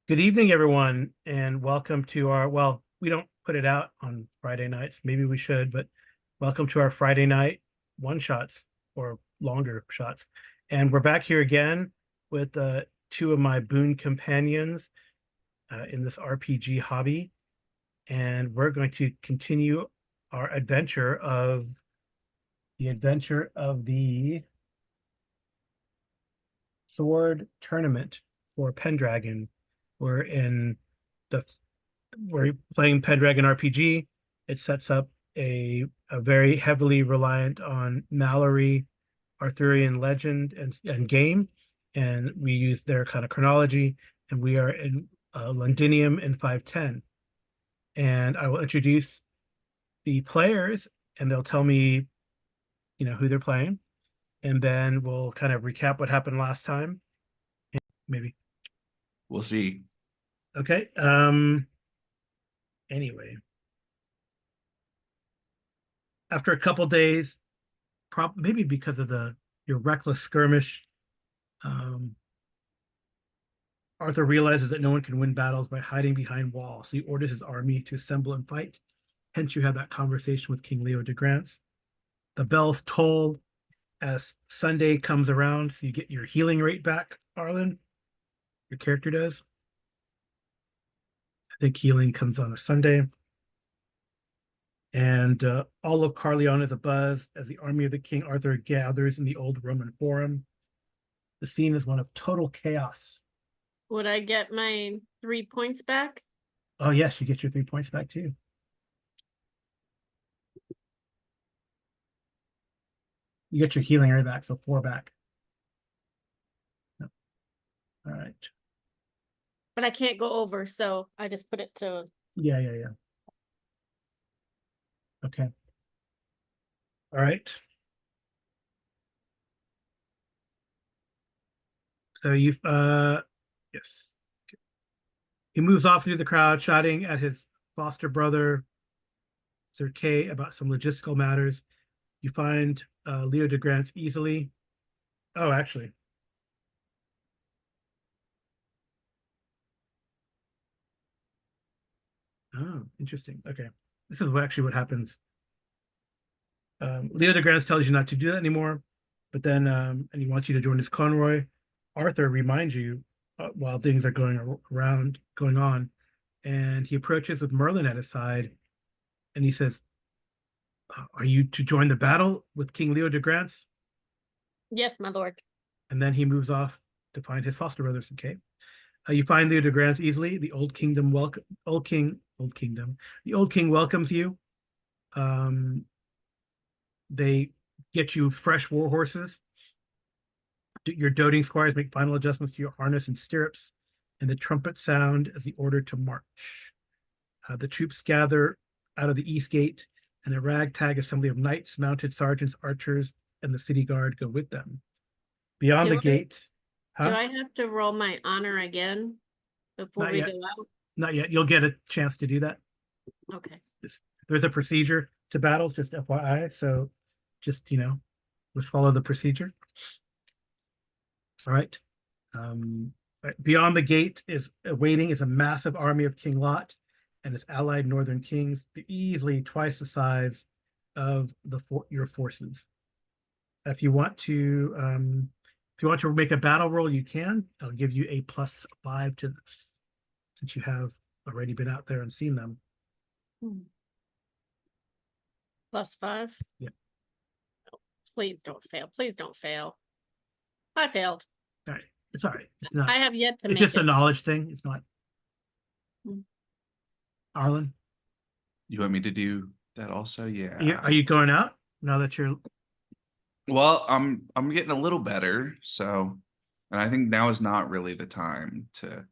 Good evening, everyone, and welcome to well, we don't put it out on Friday nights. Maybe we should, but welcome to our Friday night one shots or longer shots. And we're back here again with two of my boon companions in this RPG hobby. And we're going to continue our adventure of the sword tournament for Pendragon. We're in the we're playing Pendragon RPG. It sets up a very heavily reliant on Mallory, Arthurian legend and game, and we use their kind of chronology. And we are in Londinium in 510. And I will introduce the players, and they'll tell me, who they're playing, and then we'll kind of recap what happened last time. Maybe. We'll see. Okay. Anyway, after a couple days, maybe because of your reckless skirmish, Arthur realizes that no one can win battles by hiding behind walls. So he orders his army to assemble and fight. Hence, you have that conversation with King Leo de Grance. The bells toll as Sunday comes around, so you get your healing rate back, Arlen. Your character does. I think healing comes on a Sunday. And all of Carleon is abuzz as the army of the King Arthur gathers in the old Roman Forum. The scene is one of total chaos. Would I get my 3 points back? Oh, yes, you get your 3 points back too. You get your healing rate back, so 4 back. All right. But I can't go over, so I just put it to... Yeah. Okay. All right. So yes. He moves off into the crowd, shouting at his foster brother, Sir Kay, about some logistical matters. You find Leo de Grance easily. Oh, actually. Oh, interesting. Okay. This is actually what happens. Leo de Grance tells you not to do that anymore, but then, and he wants you to join his convoy. Arthur reminds you while things are going on, and he approaches with Merlin at his side, and he says, "Are you to join the battle with King Leo de Grance?" Yes, my lord. And then he moves off to find his foster brothers. Okay. You find Leo de Grance easily. The old king welcomes you. They get you fresh war horses. Your doting squires make final adjustments to your harness and stirrups, and the trumpets sound as the order to march. The troops gather out of the east gate, and a ragtag assembly of knights, mounted sergeants, archers, and the city guard go with them. Beyond the gate. Do I have to roll my honor again before we go out? Not yet. You'll get a chance to do that. Okay. There's a procedure to battles, just FYI. So just, let's follow the procedure. All right. Beyond the gate is awaiting is a massive army of King Lot and his allied northern kings, easily twice the size of your forces. If you want to make a battle roll, you can. I'll give you a +5 to this, since you have already been out there and seen them. +5? Yeah. Oh, please don't fail. Please don't fail. I failed. All right. It's all right. It's not, I have yet to make it. It's just a knowledge thing. It's not. Arlen? You want me to do that also? Yeah. Are you going out now that you're... Well, I'm getting a little better, so, and I think now is not really the time to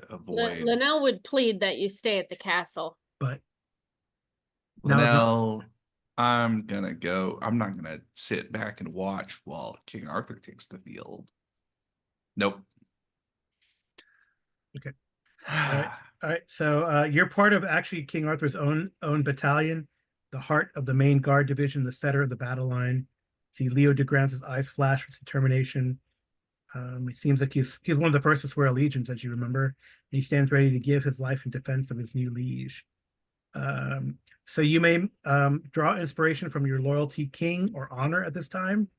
avoid. Linnell would plead that you stay at the castle. But Linnell, I'm gonna go. I'm not gonna sit back and watch while King Arthur takes the field. Nope. Okay. All right. So you're part of actually King Arthur's own battalion, the heart of the main guard division, the center of the battle line. See Leo de Grance's eyes flash with determination. It seems like he's one of the first to swear allegiance, as you remember, and he stands ready to give his life in defense of his new liege. So you may draw inspiration from your loyalty, king, or honor at this time,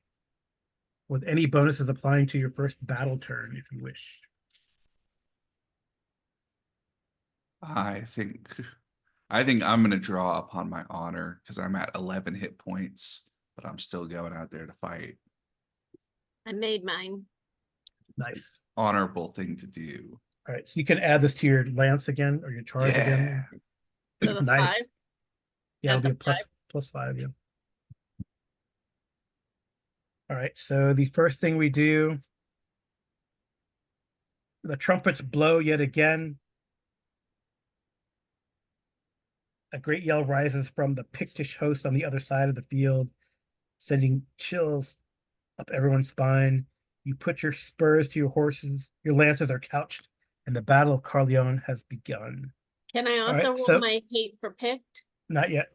with any bonuses applying to your first battle turn, if you wish. I think I'm gonna draw upon my honor because I'm at 11 hit points, but I'm still going out there to fight. I made mine. Nice. Honorable thing to do. All right, so you can add this to your lance again, or your charge again. So the Nice. 5. Yeah, it'll Add be the a plus 5, yeah. All right, so the first thing we do, the trumpets blow yet again. A great yell rises from the Pictish host on the other side of the field, sending chills up everyone's spine. You put your spurs to your horses, your lances are couched, and the Battle of Carleon has begun. Can I All right, also roll so- my hate for picked? Not yet.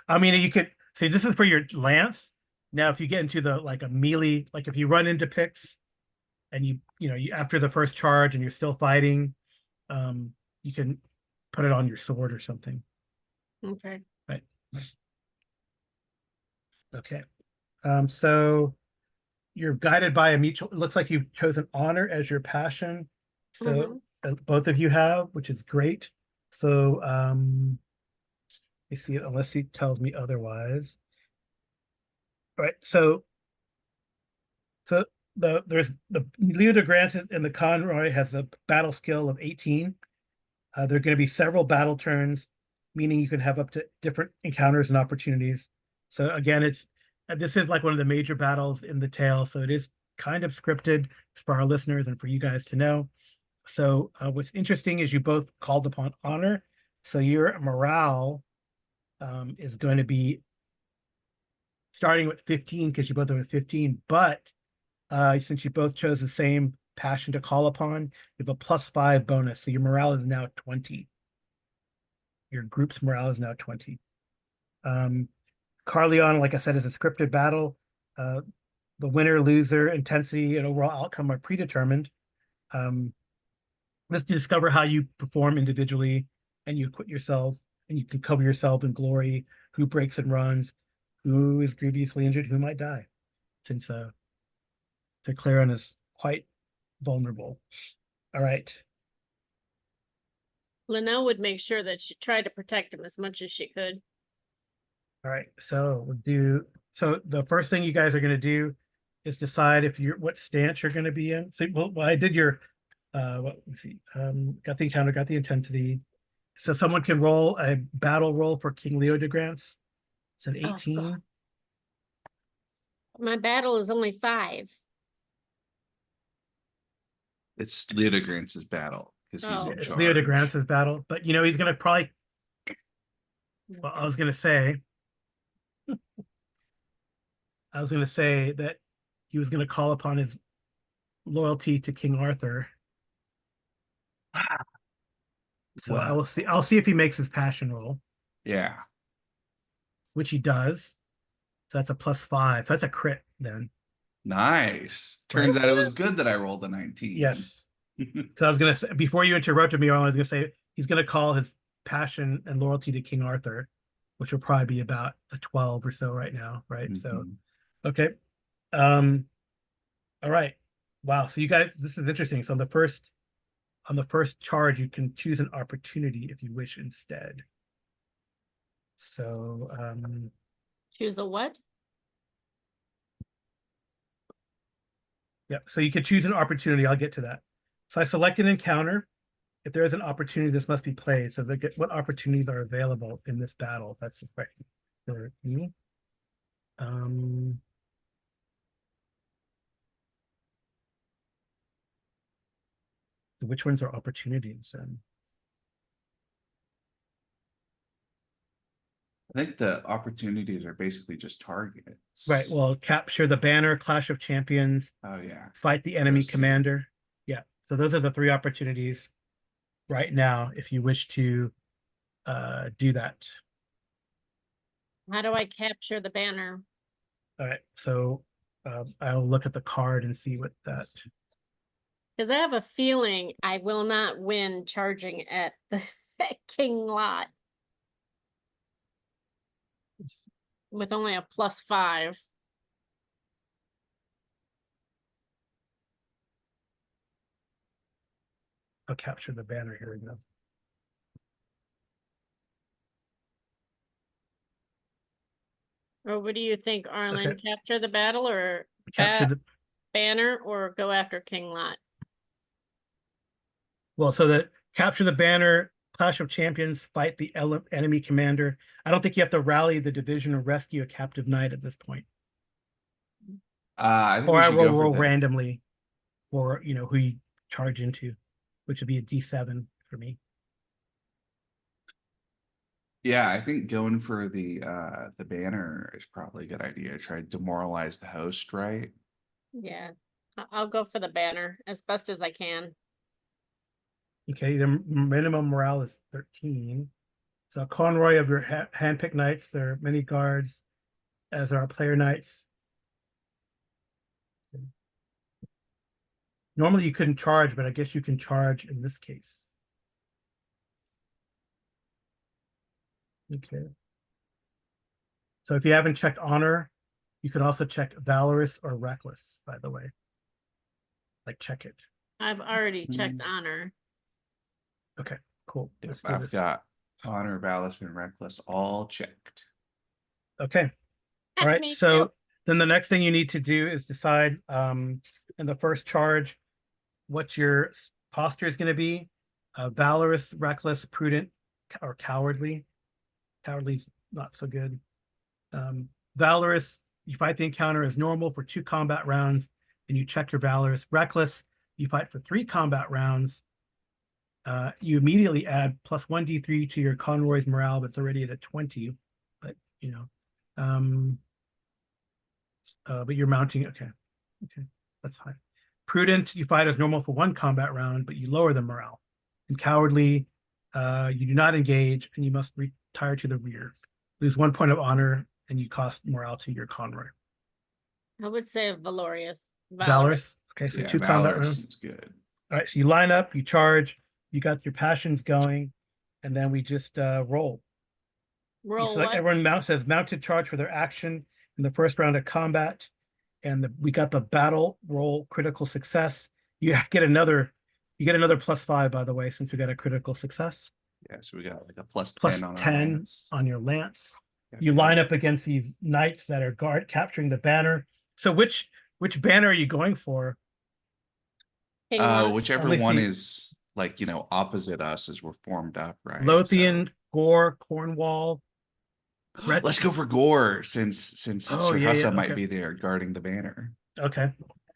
I mean, you could see this is for your lance. Now, if you get into the like a melee, like if you run into picks and you after the first charge and you're still fighting, you can put it on your sword or something. Okay. Right. Okay. So you're guided by a mutual, it looks like you've chosen honor as your passion. So both of you have, which is great. So you see, unless he tells me otherwise. All right, so there's the Leo de Grant and the Conroy has a battle skill of 18. There are going to be several battle turns, meaning you can have up to different encounters and opportunities. So again, this is like one of the major battles in the tale, so it is kind of scripted for our listeners and for you guys to know. So what's interesting is you both called upon honor, so your morale is going to be starting with 15 because you both have 15, but since you both chose the same passion to call upon, you have a +5 bonus, so your morale is now 20. Your group's morale is now 20. Carleon, like I said, is a scripted battle. The winner, loser, intensity, and overall outcome are predetermined. Let's discover how you perform individually, and you equip yourself, and you can cover yourself in glory. Who breaks and runs? Who is grievously injured? Who might die? Since Sir Clarion is quite vulnerable. All right. Linnell would make sure that she tried to protect him as much as she could. All right. So the first thing you guys are going to do is decide what stance you're going to be in. So well I did your let me see. Got the encounter, got the intensity. So someone can roll a battle roll for King Leo de Grance. It's an 18. My battle is only 5. It's Leo de Grance's battle because he's in It's charge. Leo de Grance's battle, but he's gonna probably. Well, I was gonna say that he was gonna call upon his loyalty to King Arthur. So I will see. I'll see if he makes his passion roll, Yeah. which he does. So that's a +5. So that's a crit then. Nice. Turns out it was good that I rolled a 19. Yes. So I was gonna say, before you interrupted me, I was gonna say he's gonna call his passion and loyalty to King Arthur, which will probably be about a 12 or so right now, right? So okay. All right. Wow. So you guys, this is interesting. So on the first charge, you can choose an opportunity if you wish instead. So Choose a what? yeah, so you can choose an opportunity. I'll get to that. So I select an encounter. If there is an opportunity, this must be played. So what opportunities are available in this battle? That's the question for me. So which ones are opportunities? I think the opportunities are basically just targets. Right. Well, capture the banner, Clash of Champions, Oh yeah. fight the enemy Those two. commander. Yeah. So those are the 3 opportunities right now if you wish to do that. How do I capture the banner? All right. So I'll look at the card and see what that Because I have a feeling I will not win charging at the at King Lot with only a +5. I'll capture the banner here. We go. Or what do you think, Arlen? Okay. Capture the battle or Capture the banner or go after King Lot? well, so that capture the banner, Clash of Champions, fight the enemy commander. I don't think you have to rally the division or rescue a captive knight at this point. I think Or we I should will go for roll the randomly for who you charge into, which would be a D7 for me. Yeah, I think going for the banner is probably a good idea. Try to demoralize the host, right? Yeah, I'll go for the banner as best as I can. Okay, the minimum morale is 13. So Conroy of your handpicked knights, there are many guards, as are player knights. Normally you couldn't charge, but I guess you can charge in this case. Okay. So if you haven't checked honor, you could also check valorous or reckless, by the way. Like check it. I've already checked Mm. honor. Okay, cool. Yep, Let's do I've this. got honor, valor, and reckless all checked. Okay. All right. Me So too. then the next thing you need to do is decide in the first charge what your posture is going to be. Valorous, reckless, prudent, or cowardly. Cowardly's not so good. Valorous, you fight the encounter as normal for 2 combat rounds, and you check your valorous. Reckless, you fight for 3 combat rounds. You immediately add +1 D3 to your Conroy's morale, but it's already at a 20. But but you're mounting. Okay, that's fine. Prudent, you fight as normal for 1 combat round, but you lower the morale. And cowardly, you do not engage, and you must retire to the rear. Lose 1 point of honor, and you cost morale to your Conroy. I would say valorous. Valorous. Okay, so Yeah, 2 combat valor rounds. seems good. All right, so you line up, you charge, you got your passions going, and then we just roll. Roll So what? everyone says mounted charge for their action in the first round of combat, and we got the battle roll critical success. You get another +5, by the way, since we got a critical success. Yeah, so we got like a +10 Plus on our 10 lance. on your lance. Yep, You yep. line up against these knights that are capturing the banner. So which banner are you going for? King Lot. Whichever Let me one see. is like, opposite us as we're formed up, right? Lothian, Gore, Cornwall. Red. Let's go for Gore since Oh, Sir yeah, Hussa yeah, might okay. be there guarding the banner. Okay.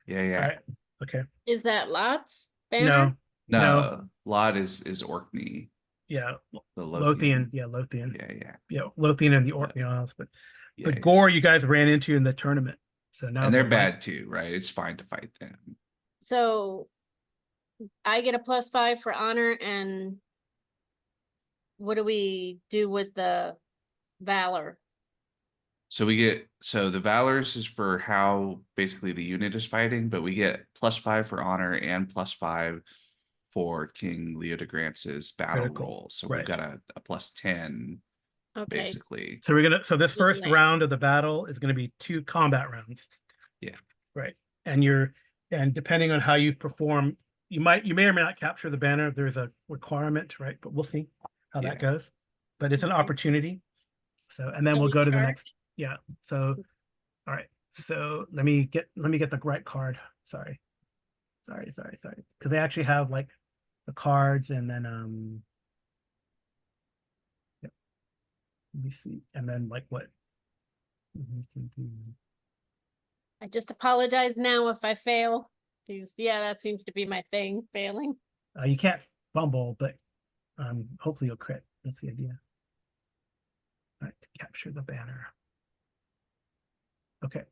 Yeah, All yeah. right. Okay. Is that Lot's banner? No, Lot is Orkney, Yeah. the Lothian. Lothian. Yeah, Lothian. Yeah. Yeah, Lothian and the Orkney Isles, but Yeah, Gore you guys ran into in the tournament. So now and they're bad too, right? It's fine to fight them. So I get a +5 for honor, and what do we do with the valor? So the valorous is for how basically the unit is fighting, but we get +5 for honor and +5 for King Leodegrance's battle Critical, roll. So right. we've got a +10 Okay. basically. So this first Land. round of the battle is going to be 2 combat rounds. Yeah. Right. And depending on how you perform, you may or may not capture the banner. There's a requirement, right? But we'll see how that goes. But it's an Okay. opportunity. So, and then So we'll we go to the charge? next. Yeah. So, all right. So let me get the right card. Sorry. Because they actually have like the cards, and then yep. Let me see. And then like what we can do. I just apologize now if I fail. Because that seems to be my thing, failing. You can't fumble, but hopefully you'll crit. That's the idea. All right, capture the banner. Okay.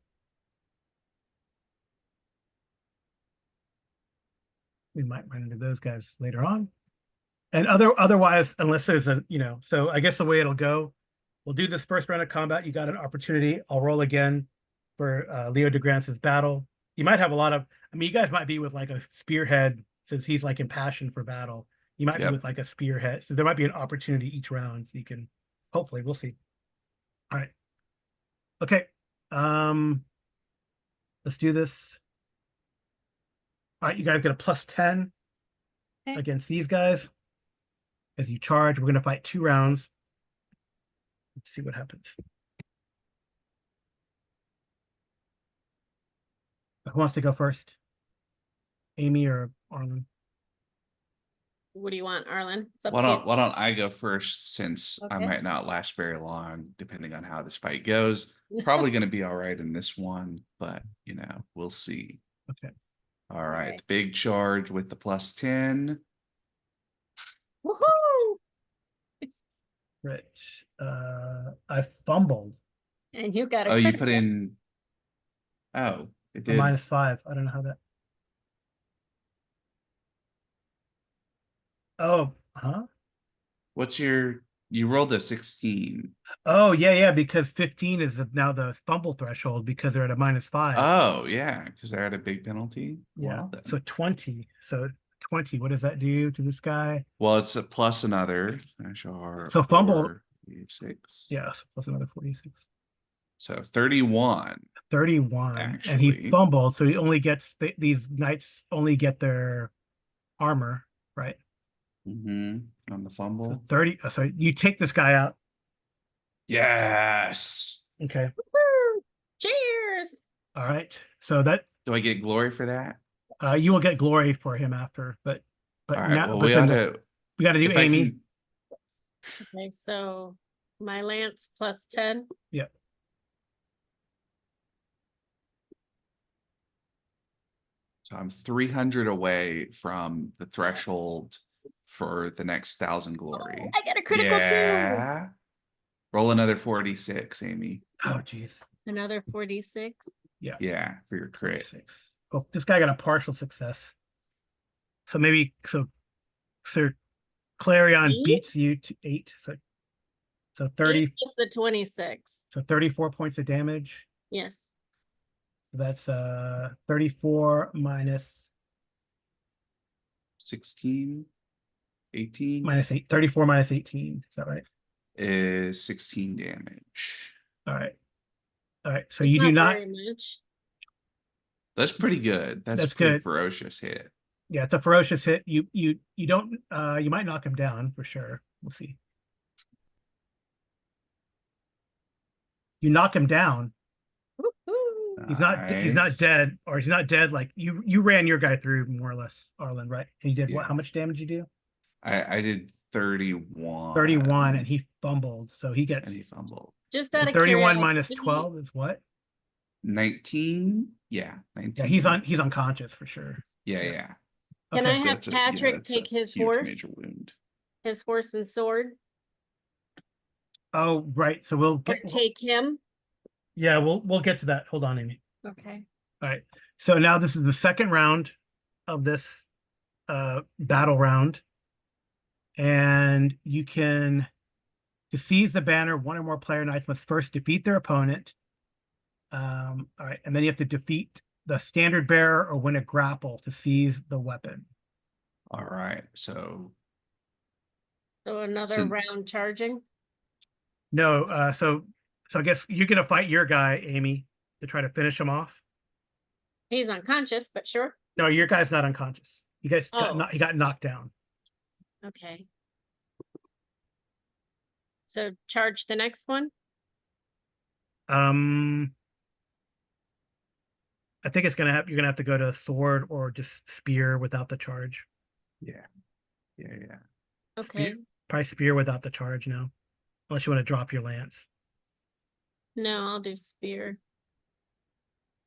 We might run into those guys later on. And otherwise, unless there's so I guess the way it'll go, we'll do this first round of combat. You got an opportunity. I'll roll again for Leodegrance's battle. You might have I mean, you guys might be with like a spearhead since he's like impassioned for battle. You might be Yep. with like a spearhead, so there might be an opportunity each round. So you can, hopefully, we'll see. All right. Okay. Let's do this. All right, you guys get a +10 Okay. against these guys as you charge. We're gonna fight 2 rounds. Let's see what happens. Who wants to go first? Amy or Arlen? What do you want, Arlen? It's up Why to you. don't I go first, since I Okay. might not last very long, depending on how this fight goes. Probably going to be all right in this one, but you know, we'll see. Okay. All right, Okay. big charge with the +10. Woohoo! Right. I fumbled And you got a Oh, you critical. put in. Oh, it a did. -5. I don't know how that. Oh, huh? What's your? You rolled a 16. Oh, yeah, because 15 is now the fumble threshold because they're at a -5. Oh, yeah, because they're at a big penalty. Yeah. Well, then. So 20. So 20. What does that do to this guy? Well, it's a plus another. So fumble. 6. Yeah, so plus another 46. So 31. 31. And he Actually. fumbled, so he only gets these knights only get their armor, right? On the So fumble. 30. Sorry, you take this guy out. Yes. Okay. Woohoo! Cheers! All right. So that Do I get glory for that? you will get glory for him after, but All right. now Well, but we then ought to. we got to do If I Amy. can, Okay, so my lance +10. Yep. so I'm 300 away from the threshold for the next 1,000 glory. I got a critical too. Yeah. Roll another 46, Amy. Oh, geez. Another 46. Yeah, for your crit. 6. Well, this guy got a partial success. So maybe Sir Clarion 8? beats you to 8. So 30. 8 plus the 26. So 34 points of damage. Yes. That's 34 minus 16, 18 -8. 34 minus 18. Is that right? is 16 damage. All right. So It's you do not. very much. That's pretty good. That's That's a pretty good. ferocious hit. Yeah, it's a ferocious hit. You don't you might knock him down for sure. We'll see. You knock him down. Woohoo! He's not Nice. dead, or he's not dead. Like you ran your guy through more or less, Arlen, right? And he did what? Yeah. How much damage you do? I did 31. 31, and he fumbled, so he gets And he fumbled. Just out of 31 minus curiosity, 12 is what? 19. Yeah, 19. Yeah, he's unconscious for sure. Yeah, yeah. yeah. Can I Okay. have That's Patrick that's take a his huge horse? major wound. His horse and sword? Oh, right. So we'll Or get take him? yeah, we'll get to that. Hold on, Amy. Okay. All right. So now this is the second round of this battle round. And you can, to seize the banner, one or more player knights must first defeat their opponent. All right, and then you have to defeat the standard bearer or win a grapple to seize the weapon. All right. So So another So- round charging? No, so I guess you're gonna fight your guy, Amy, to try to finish him off. He's unconscious, but sure. No, your guy's not unconscious. You guys Oh. he got knocked down. Okay. So charge the next one? I think it's you're gonna have to go to sword or just spear without the charge. yeah. Okay. Probably spear without the charge now. Unless you want to drop your lance. No, I'll do spear.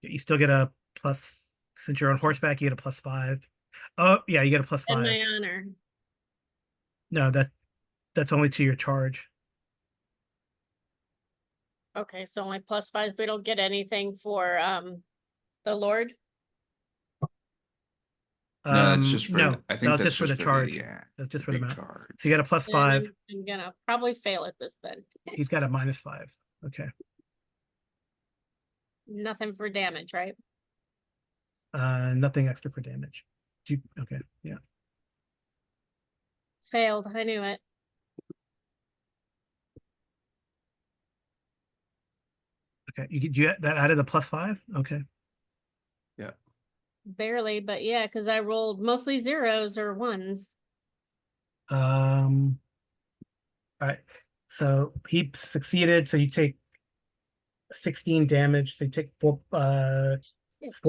You still get a plus, since you're on horseback, you get a +5. Oh yeah, you get a +5. And my honor. No, that's only to your charge. Okay, so only +5. We don't get anything for the Lord. No, that's just for no, I think that's that's just for the charge. yeah. That's just for the big mount. charge. So you got a +5. And I'm gonna probably fail at this then. He's got a -5. Okay. Nothing for damage, right? Nothing extra for damage. Okay, yeah. Failed, I knew it. Okay, you that added the +5? Okay. Yeah. Barely, but yeah, because I rolled mostly zeros or ones. All right. So he succeeded, so you take 16 damage. So you take 4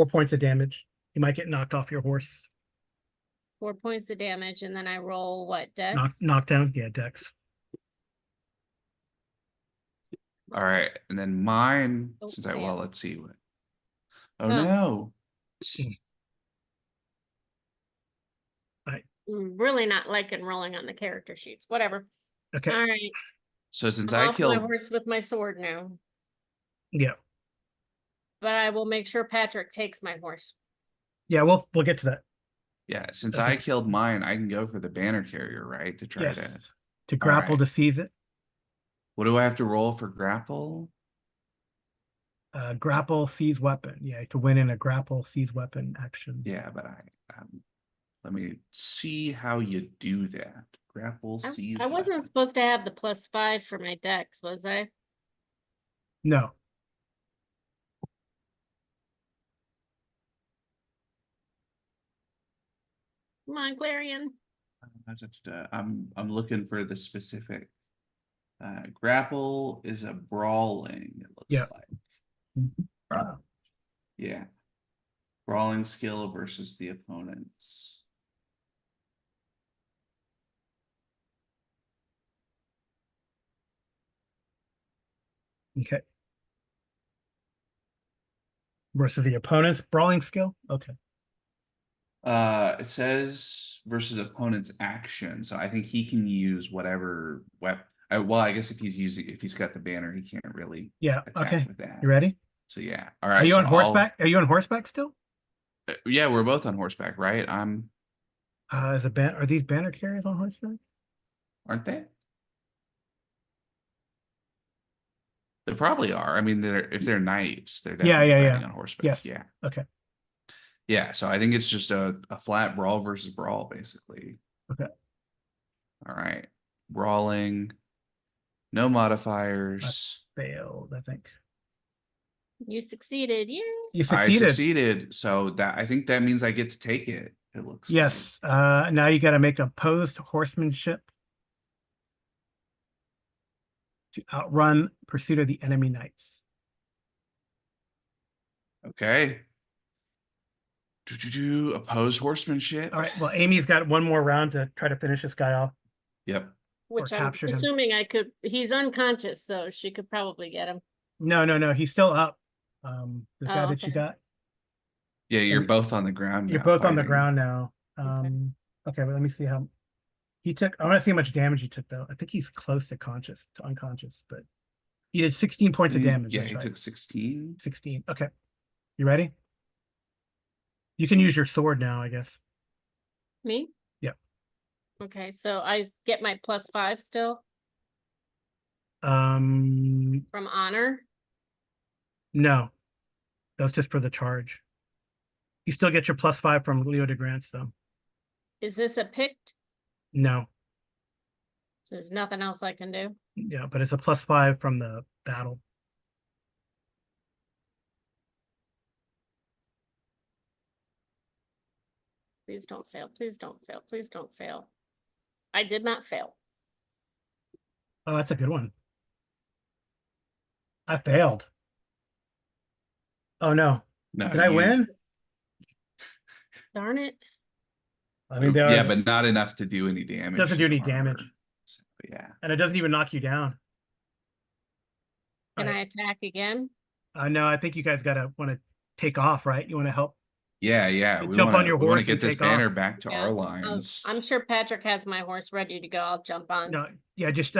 points of damage. You might get knocked off your horse. 4 points of damage, and then I roll what, dex? Knockdown, yeah, dex. All right, and then mine, Oh, since I fail. well, let's see what. Oh Huh. no. Really not liking rolling on the character sheets. Whatever. Okay. All right. So since I'm I off my killed, horse with my sword now. Yeah. But I will make sure Patrick takes my horse. Yeah, we'll get to that. yeah, since Okay. I killed mine, I can go for the banner carrier, right? To try Yes. To grapple right. to seize it. What do I have to roll for grapple? Grapple, seize weapon. Yeah, to win in a grapple, seize weapon action. Yeah, but let me see how you do that. Grapple, seize I wasn't weapon. supposed to have the +5 for my dex, was I? No. Come on, Clarion. I'm looking for the specific. Grapple is a brawling, it looks Yeah. like. Yeah. Brawling skill versus the opponents. Okay. Versus the opponent's brawling skill. Okay. It says versus opponent's action, so I think he can use whatever weapon. Well, I guess if he's got the banner, he can't really Yeah. attack Okay. with that. You ready? So yeah. All right. Are you so on horseback? Are you on horseback still? Yeah, we're both on horseback, right? Are these banner carriers on horseback? Aren't they? They probably are. I mean, if they're knights, they're definitely riding on horseback. Yes. Yeah. Okay. Yeah. So I think it's just a flat brawl versus brawl, basically. Okay. All right. Brawling. No modifiers. Failed, I think. You succeeded. Yeah. You I succeeded. succeeded. So I think that means I get to take it. It looks Yes. Now you got to make opposed horsemanship to outrun pursuit of the enemy knights. like. Okay. Oppose horsemanship. All right. Well, Amy's got one more round to try to finish this guy off. Yep. Which I'm captured him. assuming I could. He's unconscious, so she could probably get him. No. He's still up. The guy that you okay. got. Yeah, you're And both on the ground. You're now both on the fighting. ground now. Okay, but let me see how he took. I want to see how much damage he took, though. I think he's close to unconscious, but he did 16 points of damage. Yeah, that's he right. took 16. 16. Okay. You ready? You can use your sword now, I guess. Me? Yep. Okay, so I get my +5 still Um, from honor. no, that's just for the charge. You still get your +5 from Leo de Grants, though. Is this a picked? No, So there's nothing else I can do. yeah, but it's a +5 from the battle. Please don't fail. Please don't fail. Please don't fail. I did not fail. Oh, that's a good one. I failed. Oh no. No, Did I win? Darn it. I mean, yeah, but not enough to do any damage. Doesn't do to any armor. damage. So, yeah. And it doesn't even knock you down. Can Right. I attack again? No, I think you guys want to take off, right? You want to help Yeah. jump on your we want horse to and get this take banner off. back to our lines. I'm sure Patrick has my horse ready to go. I'll jump on. No, yeah, just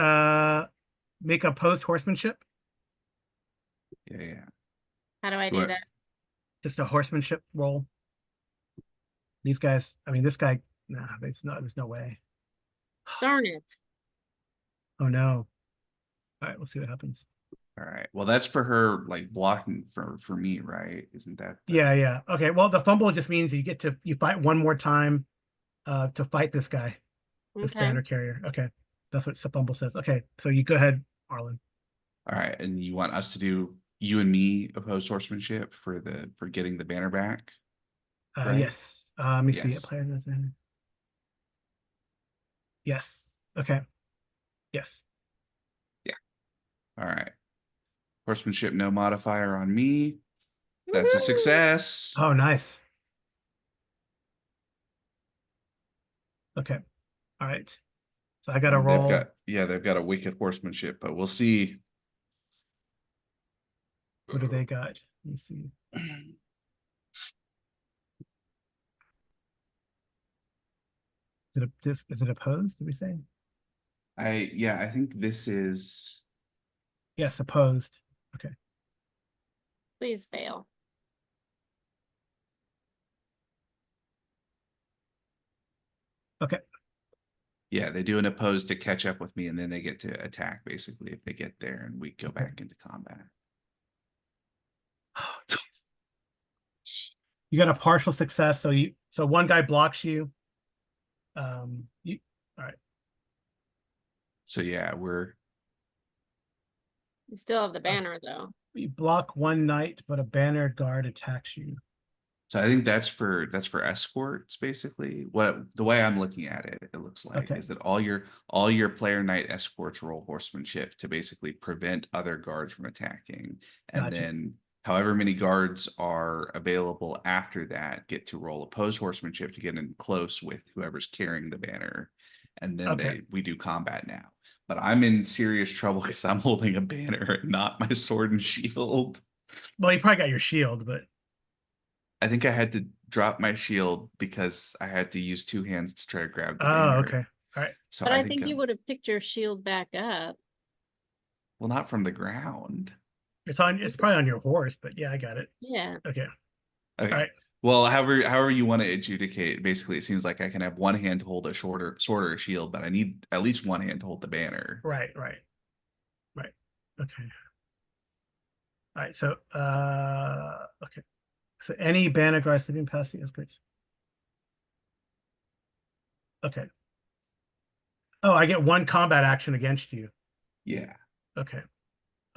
make a post horsemanship. Yeah. How do I do that? Just a horsemanship roll. These guys, I mean, this guy, nah, there's no way. Darn it. Oh no. All right, we'll see what happens. All right. Well, that's for her like blocking for me, right? Isn't that Yeah, yeah. Okay. Well, the fumble just means you fight one more time to fight this guy, this Okay. banner carrier. Okay. That's what the fumble says. Okay. So you go ahead, Arlen. All right, and you want us to do you and me opposed horsemanship for getting the banner back, right? Yes. Let me see it. Yes. Player doesn't. Yes. Okay. Yes. Yeah. All right. Horsemanship, no modifier on me. That's a Woohoo! success. Oh, nice. Okay. All right. So I got to And they've roll. got a wicked horsemanship, but we'll see. What do they got? Let me see. Is it opposed? Did we say? I think this is Yes, opposed. Okay. Please fail. Okay. yeah, they do an opposed to catch up with me, and then they get to attack basically if they get there and we go Okay. back into combat. Oh, jeez. You got a partial success, so one guy blocks you. You all right. So yeah, You still have the banner though. You block one knight, but a banner guard attacks you. so I think that's for escorts basically. What the way I'm looking at it, it looks like Okay. is that all your player knight escorts roll horsemanship to basically prevent other guards from attacking, and Gotcha. then however many guards are available after that get to roll opposed horsemanship to get in close with whoever's carrying the banner, and then Okay. we do combat now. But I'm in serious trouble because I'm holding a banner and not my sword and shield. Well, you probably got your shield, but I think I had to drop my shield because I had to use two hands to try to grab the oh, banner. okay. All right. So But I I think, think you would have picked your shield back up. well, not from the ground. It's probably on your horse, but yeah, I got it. Yeah. Okay. Okay. All right. Well, however you want to adjudicate, basically, it seems like I can have one hand to hold a shorter sword or a shield, but I need at least one hand to hold the banner. Right. Okay. All right. So okay. So any banner guard slipping past the escorts. Okay. Oh, I get one combat action against you. Yeah. Okay.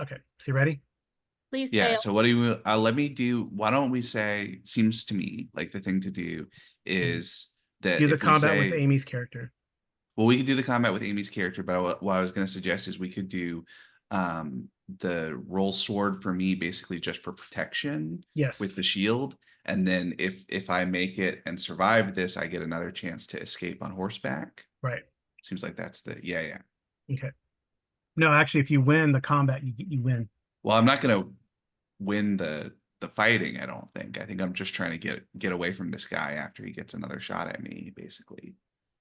Okay. So you ready? Please Yeah. fail. So what do you let me do? Why don't we say, seems to me like the thing to do is that Do the if we combat with say, Amy's character. well, we could do the combat with Amy's character, but what I was going to suggest is we could do the roll sword for me basically just for protection Yes. with the shield, and then if I make it and survive this, I get another chance to escape on horseback. Right. Seems like that's the yeah. Okay. No, actually, if you win the combat, you win. Well, I'm not going to win the fighting. I don't think. I think I'm just trying to get away from this guy after he gets another shot at me, basically.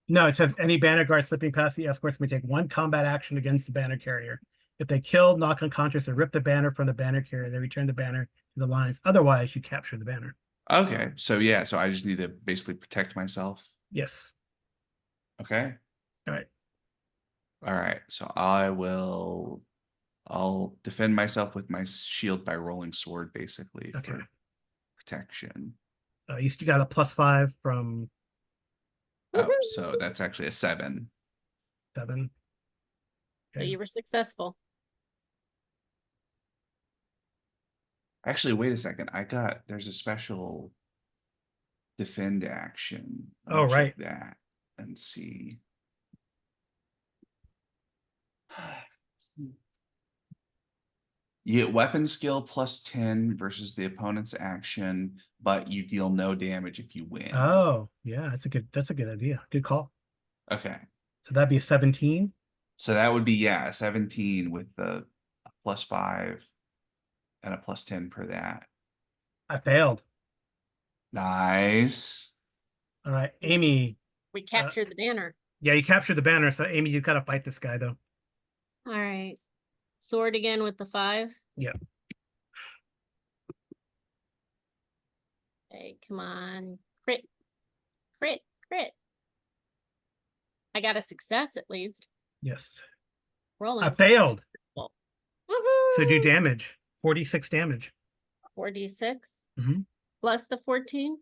No, it says any banner guard slipping past the escorts may take one combat action against the banner carrier. If they kill, knock unconscious, or rip the banner from the banner carrier, they return the banner to the lines. Otherwise, you capture the banner. Okay, so yeah, so I just need to basically protect myself. Yes. Okay. All right. All right. So I'll defend myself with my shield by rolling sword, basically, Okay. for protection. You still got a +5 from Oh, Woohoo! so that's actually a 7. 7. But Okay. you were successful. Actually, wait a second. There's a special defend action. Let me Oh, right. check that and see. You get weapon skill +10 versus the opponent's action, but you deal no damage if you win. Oh, yeah, that's a good idea. Good call. Okay. So that'd be a 17. So that would be, yeah, 17 with the +5 and a +10 per that. I failed. Nice. All right, Amy. We captured the banner. Yeah, you captured the banner. So Amy, you gotta fight this guy though. All right. Sword again with the 5. Yeah. Okay, come on. Crit. Crit. Crit. I got a success at least. Yes. Rolling. I failed. Woo! So do Woohoo! damage. 46 damage. 46 Mhm. plus the 14.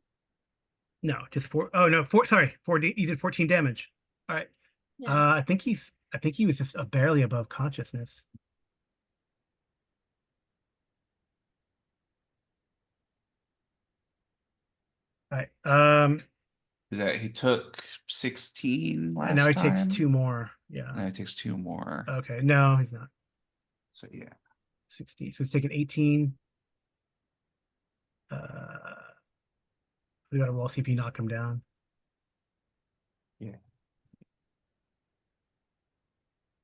No, just 4. Oh no, 4. Sorry, 4. You did 14 damage. All right. Yeah. I think he was just barely above consciousness. All right. Is that he took 16 And now last he takes time? 2 more. Yeah. Now he takes 2 more. Okay. No, he's not. So yeah. 60. So he's taking 18. We gotta roll, see if you knock him down. Yeah.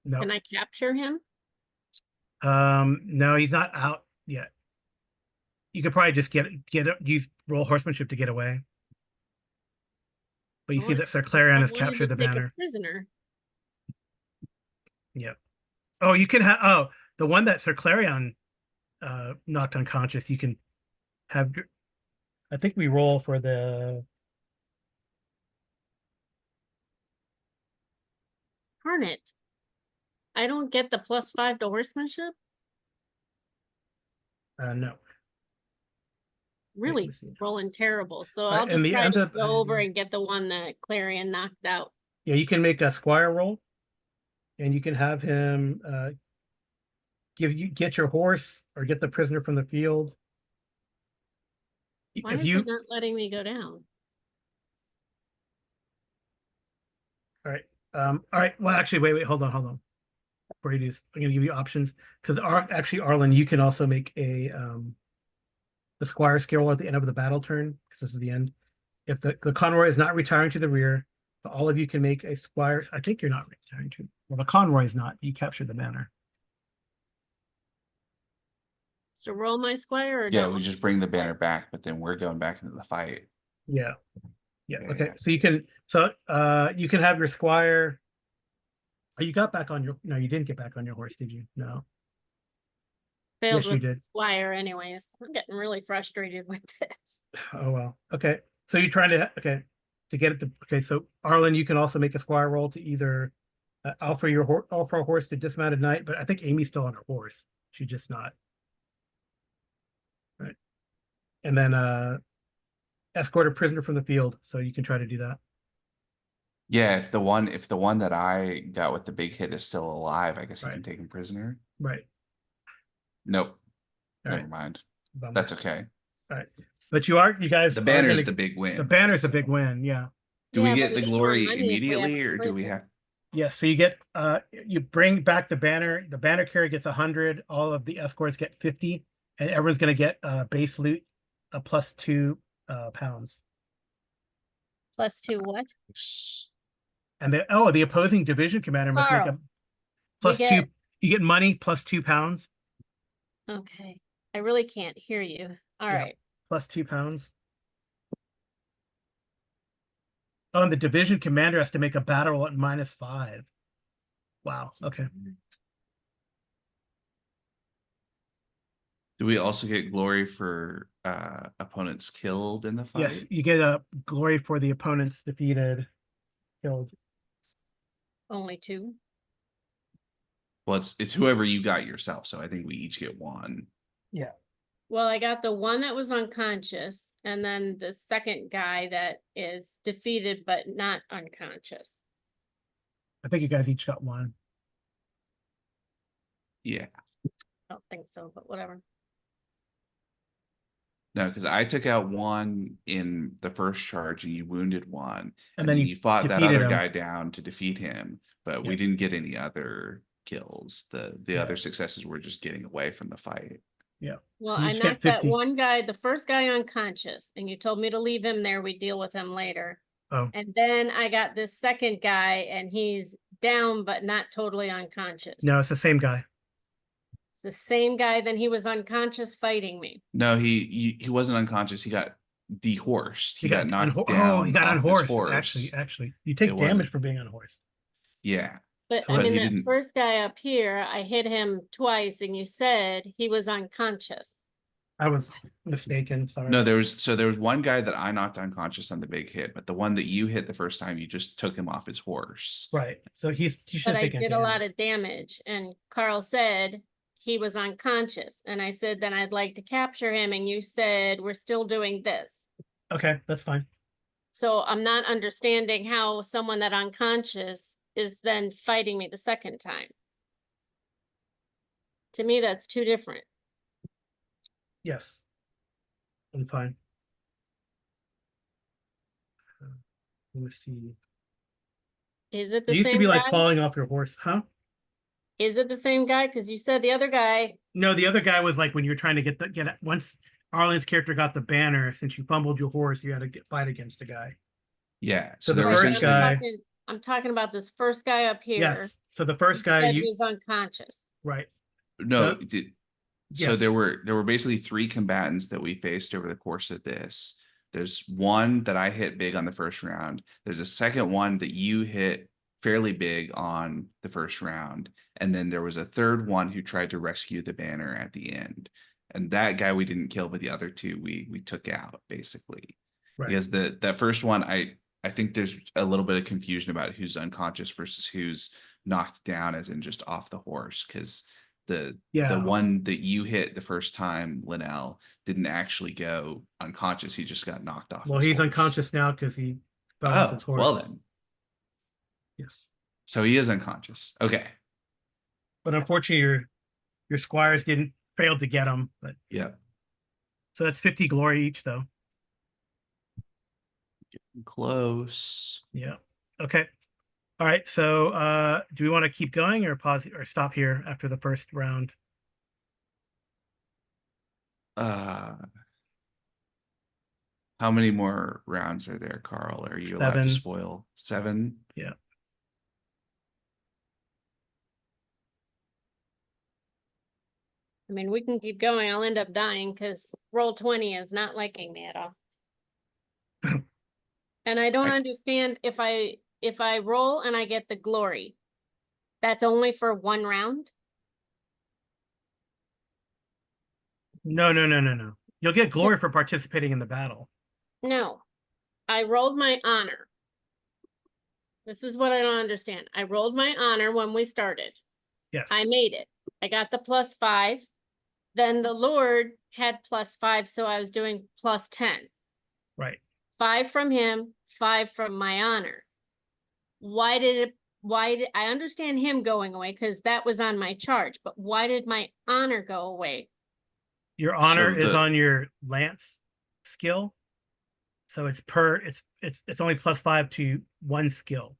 No. Can I capture him? No, he's not out yet. You could probably just use roll horsemanship to get away. But you I see want- that Sir Clarion I has wanted captured to the take a banner. prisoner. Yep. Oh, you can have the one that Sir Clarion knocked unconscious, you can have I think we roll for the Darn it. I don't get the +5 to horsemanship. no. Really Let me see. rolling terrible. So right, I'll and just the try end to up- go over and get the one that Clarion knocked out. Yeah, you can make a squire roll, and you can have him get your horse or get the prisoner from the field. Why If is you it not letting me go down? all right. Well, actually, wait, hold on. Before you do this, I'm gonna give you options because actually, Arlen, you can also make a the squire skill at the end of the battle turn because this is the end. If the convoy is not retiring to the rear, all of you can make a squire. I think you're not retiring to. Well, the convoy is not. You captured the banner. So roll my squire or Yeah, don't? we just bring the banner back, but then we're going back into the fight. Yeah. Yeah, Okay. yeah. So you can have your squire. Oh, you got back on your. No, you didn't get back on your horse, did you? No. Failed Yes, you with did. squire anyways. I'm getting really frustrated with this. Oh well. Okay. So you're trying to get it to okay. So Arlen, you can also make a squire roll to either offer a horse to dismounted knight, but I think Amy's still on her horse. She's just not. Right. And then escort a prisoner from the field. So you can try to do that. Yeah, if the one that I got with the big hit is still alive, I guess you Right. can take him prisoner. Right. Nope. All Never right. mind. Bummer. That's okay. All right. But you guys The are banner is gonna- the big win. The banner's a so- big win. Yeah. Do we Yeah, get but the get more glory money if we have immediately, a or do we prison. have? Yeah, so you get you bring back the banner. The banner carrier gets 100. All of the escorts get 50, and everyone's gonna get base loot a +2 pounds. +2 what? And the opposing division commander must make a Carl, we +2. get- You get money +2 pounds. Okay. I really can't hear you. All Yeah. right. +2 pounds. Oh, and the division commander has to make a battle roll at -5. Wow. Okay. Do we also get glory for opponents killed in the fight? Yes, you get a glory for the opponents defeated, killed. Only 2. Well, it's whoever you got yourself, so I think we each get 1. Yeah. Well, I got the one that was unconscious, and then the second guy that is defeated but not unconscious. I think you guys each got 1. Yeah. I don't think so, but whatever. No, because I took out 1 in the first charge, and you wounded 1, And then you fought that defeated other him. guy down to defeat him, but we Yeah. didn't get any other kills. The Yeah. other successes were just getting away from the fight. Yeah. Well, So you I each get knocked that 50. one guy, the first guy unconscious, and you told me to leave him there. We deal with him later. Oh. And then I got this second guy, and he's down but not totally unconscious. No, it's the same guy. It's the same guy. Then he was unconscious fighting me. No, he wasn't unconscious. He got dehorsed. He got knocked down. Oh, he got off his unhorsed. Actually, you take It damage wasn't- for being unhorsed. Yeah. But So I what- mean, he that didn't- first guy up here, I hit him twice, and you said he was unconscious. I was mistaken. Sorry. No, there was one guy that I knocked unconscious on the big hit, but the one that you hit the first time, you just took him off his horse. Right. So he should But have I taken did a lot of damage, and Carl said he was unconscious. And I said, then I'd like to capture him. And you said, we're still doing this. Okay, that's fine. So I'm not understanding how someone that unconscious is then fighting me the second time. To me, that's two different. Yes. I'm fine. Let me see. Is it It the used to same be guy? like falling off your horse, huh? Is it the same guy? Because you said the other guy. No, the other guy was like when you're trying to get once Arlen's character got the banner, since you fumbled your horse, you had to fight against the guy. Yeah. So So the there was first essentially guy- I'm talking about this first guy up here. Yes. So the first You guy, said you was unconscious. right. no. the- So Yes. there were basically 3 combatants that we faced over the course of this. There's one that I hit big on the first round. There's a second one that you hit fairly big on the first round. And then there was a third one who tried to rescue the banner at the end. And that guy we didn't kill, but the other 2 we took out basically. Right. Because that first one, I think there's a little bit of confusion about who's unconscious versus who's knocked down, as in just off the horse. Because the one that you hit the first time, Linnell, didn't actually go unconscious. He just got knocked off. Well, his he's horse. unconscious now because he fell off his horse. Well then. Yes. So he is unconscious. Okay. But unfortunately, your squires failed to get him. But Yeah. so that's 50 glory each, though. Close. Yeah. Okay. All right. So do we want to keep going or pause or stop here after the first round? How many more rounds are there, Carl? Are you allowed to 7. spoil 7? Yeah. I mean, we can keep going. I'll end up dying because roll 20 is not liking me at all. And I don't understand if I roll and I get the glory, that's only for 1 round? No. You'll get glory for participating in the battle. No. I rolled my honor. This is what I don't understand. I rolled my honor when we started. Yes. I made it. I got the +5. Then the Lord had +5, so I was doing +10. Right. 5 from him, 5 from my honor. Why did I understand him going away because that was on my charge, but why did my honor go away? Your honor So is on your lance skill. So it's only +5 to 1 skill.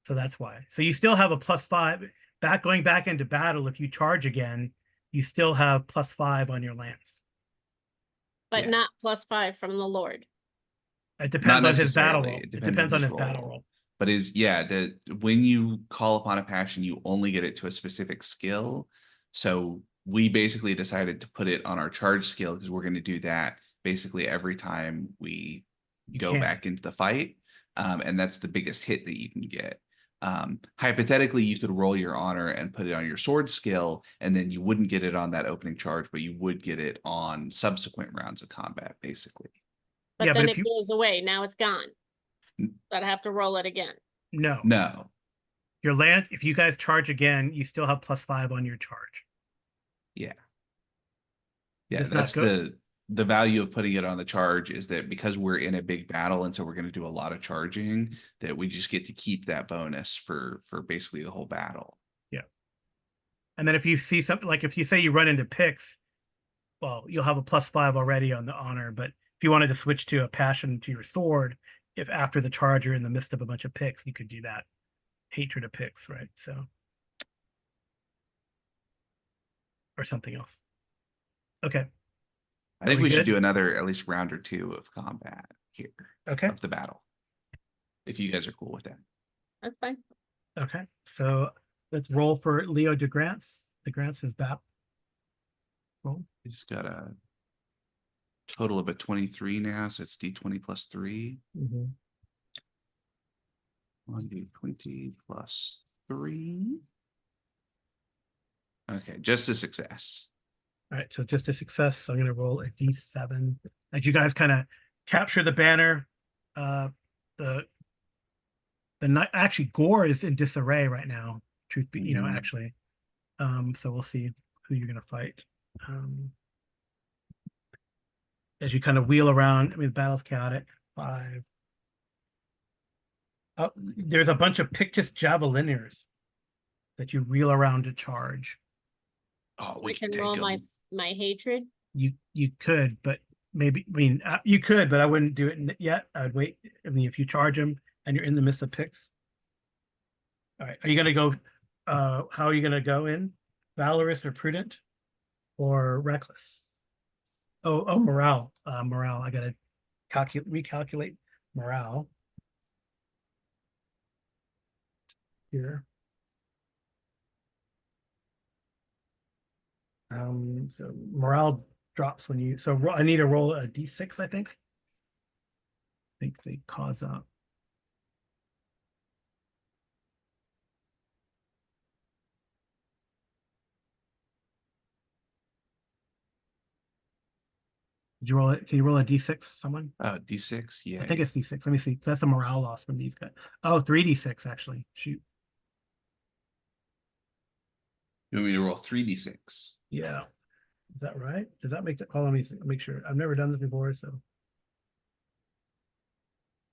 So that's why. So you still have a +5 going back into battle. If you charge again, you still have +5 on your lance. But not +5 from the Lord. It depends on his battle roll. It Depends on his roll. battle roll. But when you call upon a passion, you only get it to a specific skill. So we basically decided to put it on our charge skill because we're going to do that basically every time we go back into the fight. And that's the biggest hit that you can get. Hypothetically, you could roll your honor and put it on your sword skill, and then you wouldn't get it on that opening charge, but you would get it on subsequent rounds of combat, basically. But then it goes away. Now it's gone. So I'd have to roll it again. No. Your lance, if you guys charge again, you still have +5 on your charge. Yeah. Yeah, that's the value of putting it on the charge, is that because we're in a big battle and so we're going to do a lot of charging, that we just get to keep that bonus for basically the whole battle. Yeah. And then if you see something, like if you say you run into picks, well, you'll have a +5 already on the honor. But if you wanted to switch to a passion to your sword, if after the charge you're in the midst of a bunch of picks, you could do that. Hatred of picks, right? So, or something else. Okay. I think we should do another at least round or 2 of combat here. Okay. Of the battle. If you guys are cool with that. That's fine. Okay. So let's roll for Leo DeGrantz. DeGrantz is battle. Roll. He's got a total of a 23 now, so it's D20 plus 3. 1D20 plus 3. Okay, just a success. All right, so just a success. So I'm going to roll a D7 as you guys kind of capture the banner. Actually, Gore is in disarray right now. Truth be, actually, So we'll see who you're gonna fight. As you kind of wheel around, I mean, the battle's chaotic. 5. Oh, there's a bunch of Pictus Javelineers that you wheel around to charge. Oh, So we I can can roll take them. my hatred. You could, but maybe, I mean, you could, but I wouldn't do it yet. I'd wait. I mean, if you charge them and you're in the midst of picks. All right, are you gonna go? How are you gonna go in? Valorous or prudent, or reckless? Oh, morale. Morale. I gotta recalculate morale here. So morale drops when you. So I need to roll a d6. I think they cause up. Did you roll it? Can you roll a d6, someone? Oh, D6. Yeah. I think it's d6. Let me see. So that's a morale loss from these guys. Oh, 3d6 actually. Shoot. You want me to roll 3D6? Yeah. Is that right? Does that make it? Oh, let me make sure. I've never done this before, so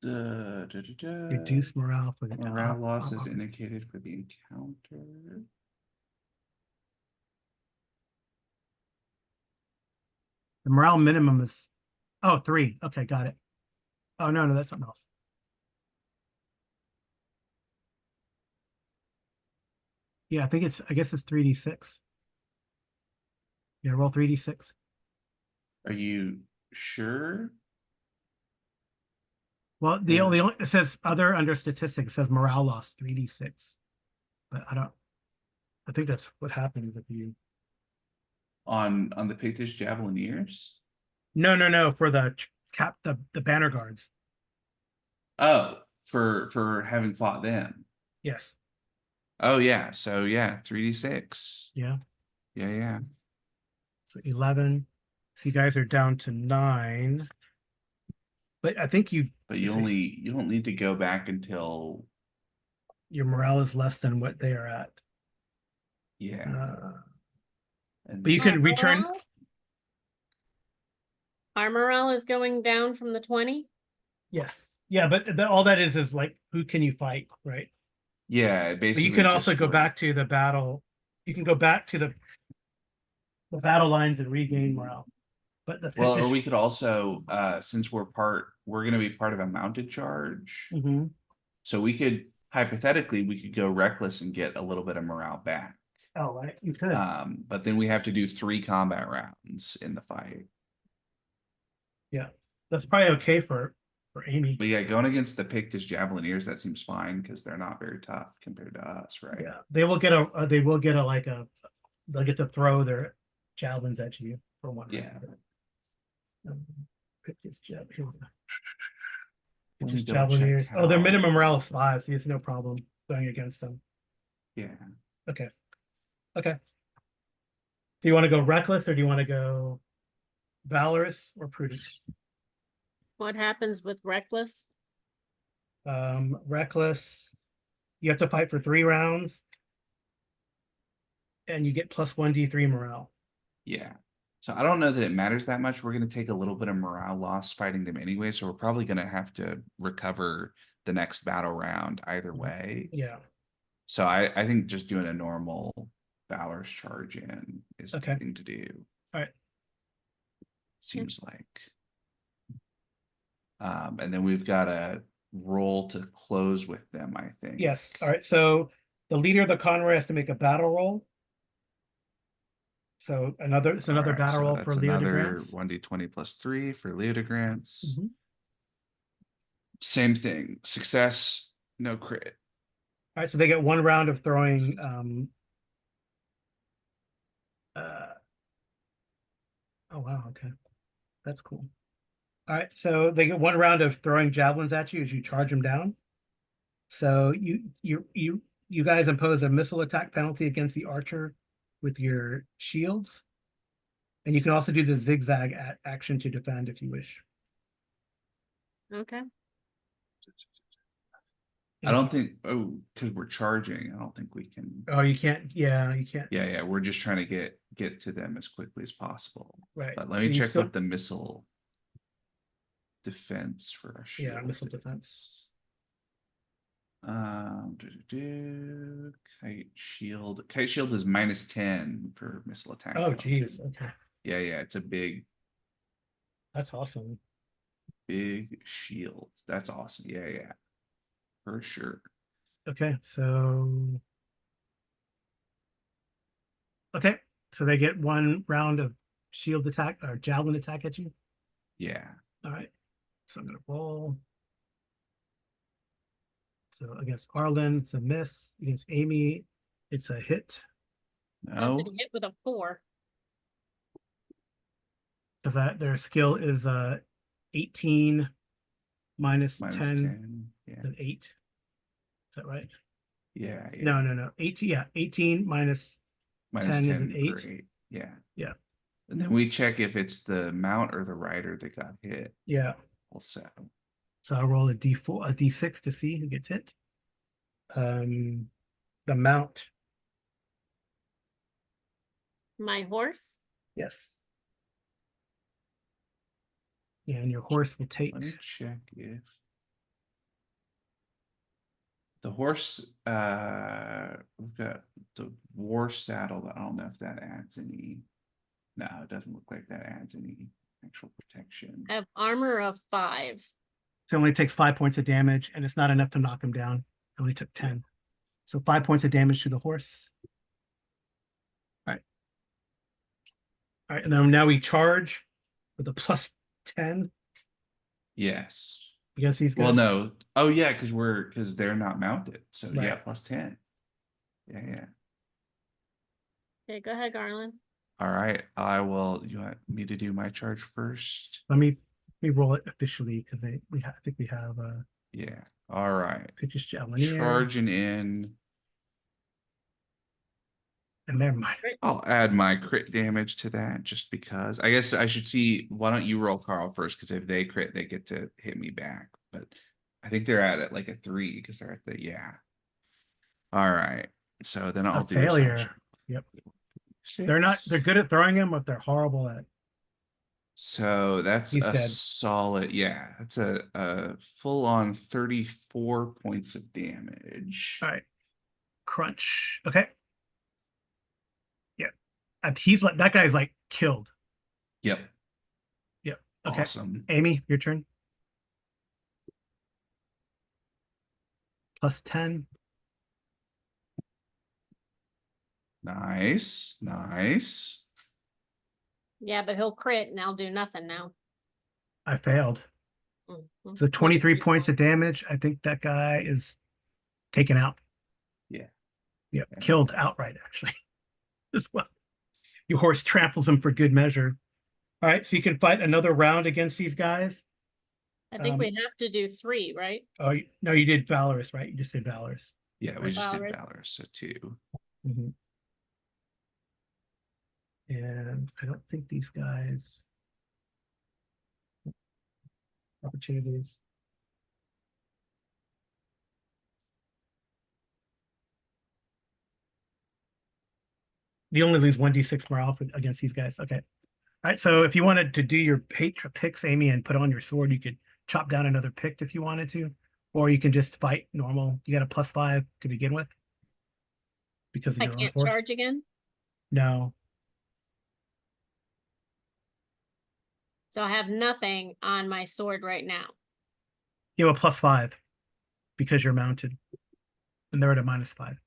reduce morale for the Morale loss is indicated for the encounter. The morale minimum is 3. Okay, got it. Oh no, that's something else. Yeah, I guess it's 3d6. Yeah, roll 3d6. Are you sure? Well, the only it says other under statistics, it says morale loss 3d6. But I think that's what happens if you On the Pictish Javelineers? No, for the the banner guards. Oh, for having fought them. Yes. Oh yeah, so yeah, 3D6. Yeah. Yeah. So 11. So you guys are down to 9. But I think But you don't need to go back until your morale is less than what they are at. yeah. But you can return. Our morale is going down from the 20. Yes. Yeah, but all that is like who can you fight, right? Yeah, But basically. you can also go back to the battle. You can go back to the battle lines and regain morale. But the Well, or we could also, since we're going to be part of a mounted charge. Mm-hmm. So we could hypothetically we could go reckless and get a little bit of morale back. Oh, right, you could. But then we have to do 3 combat rounds in the fight. Yeah, that's probably okay for Amy. But yeah, going against the Pictish Javelineers, that seems fine because they're not very tough compared to us, right? Yeah, they'll get to throw their javelins at you for one. Yeah. Pictish Pictish Javelineers. Oh, their minimum morale is 5, so it's no problem going against them. Yeah. Okay. Do you want to go reckless or do you want to go valorous or prudent? What happens with reckless? Reckless, you have to fight for 3 rounds and you get plus 1d3 morale. Yeah. So I don't know that it matters that much. We're going to take a little bit of morale loss fighting them anyway, so we're probably going to have to recover the next battle round either way. Yeah. So I think just doing a normal valorous charge in is okay. the thing to do. All right. Seems like. And then we've got a roll to close with them, I think. Yes. All right. So the leader of the convoy has to make a battle roll. So another battle roll for Leodegrance. 1d20 plus 3 for Leodegrance. Mm-hmm. Same thing. Success, no crit. All right, so they get 1 round of throwing oh wow, okay. That's cool. All right, so they get 1 round of throwing javelins at you as you charge them down. So you guys impose a missile attack penalty against the archer with your shields. And you can also do the zigzag action to defend if you wish. Okay. I don't think, oh, because we're charging, I don't think we can. Oh, you can't. Yeah, you can't. Yeah, we're just trying to get to them as quickly as possible. Right. But let So me you check still- with the missile defense for our shield. Yeah, missile defense. Kite shield. Kite shield is -10 for missile attack. Oh, penalty. geez. Okay. Yeah, it's a big That's awesome. shield. That's awesome. Yeah. For sure. Okay, so they get 1 round of shield attack or javelin attack at you. Yeah. All right, so I'm gonna roll. So against Arlen, it's a miss. Against Amy, it's a hit No. That's a hit with a 4. because their skill is 18 minus -10. 10 Yeah. is an 8. Is that right? Yeah. No. 18. Yeah, 18 minus -10 is an for 8. 8. Yeah. Yeah. And then we check if it's the mount or the rider that got hit. Yeah. Also. So I'll roll a d6 to see who gets hit. The mount. My horse. Yes. Yeah, and your horse will take. Let me check if the horse, we've got the war saddle, but I don't know if that adds any. No, it doesn't look like that adds any actual protection. I have armor of 5. So it only takes 5 points of damage, and it's not enough to knock him down. It only took 10. So 5 points of damage to the horse. All right, and then now we charge with a +10 Yes. against these guys. Well, no. Oh, yeah, because they're not mounted. So yeah, Right. +10. Yeah. Okay, go ahead, Garland. All right. I will. You want me to do my charge first? Let me roll it officially because I think we have Yeah. All right. Pitches Javelineer. Charging in. And never mind. I'll add my crit damage to that just because. I guess I should see. Why don't you roll Carl first? Because if they crit, they get to hit me back. But I think they're at it like a 3 because they're at the All right. So then I'll A do failure. essentially Yep. 6. They're good at throwing them, but they're horrible at. So that's He's a dead. solid. Yeah, that's a full on 34 points of damage. All right. Crunch. Okay. Yeah. And he's like, that guy's like killed. Yep. Yep. Okay. Awesome. Amy, your turn. +10. Nice. Yeah, but he'll crit and I'll do nothing now. I failed. Mhm. So 23 points of damage. I think that guy is taken out. Yeah. Yep. Killed outright, actually. As well. Your horse tramples him for good measure. All right, so you can fight another round against these guys. I think we have to do 3, right? Oh, no, you did Valorous, right? You just did Valorous. Yeah, we just did Valorous. Valor, so 2. Mhm. And I don't think these guys. Opportunities. You only lose 1d6 morale against these guys. Okay. All right. So if you wanted to do your hate picks, Amy, and put on your sword, you could chop down another pick if you wanted to, or you can just fight normal. You got a +5 to begin with because of I your own can't horse. charge again. No. So I have nothing on my sword right now. You have a +5 because you're mounted, and they're at a -5.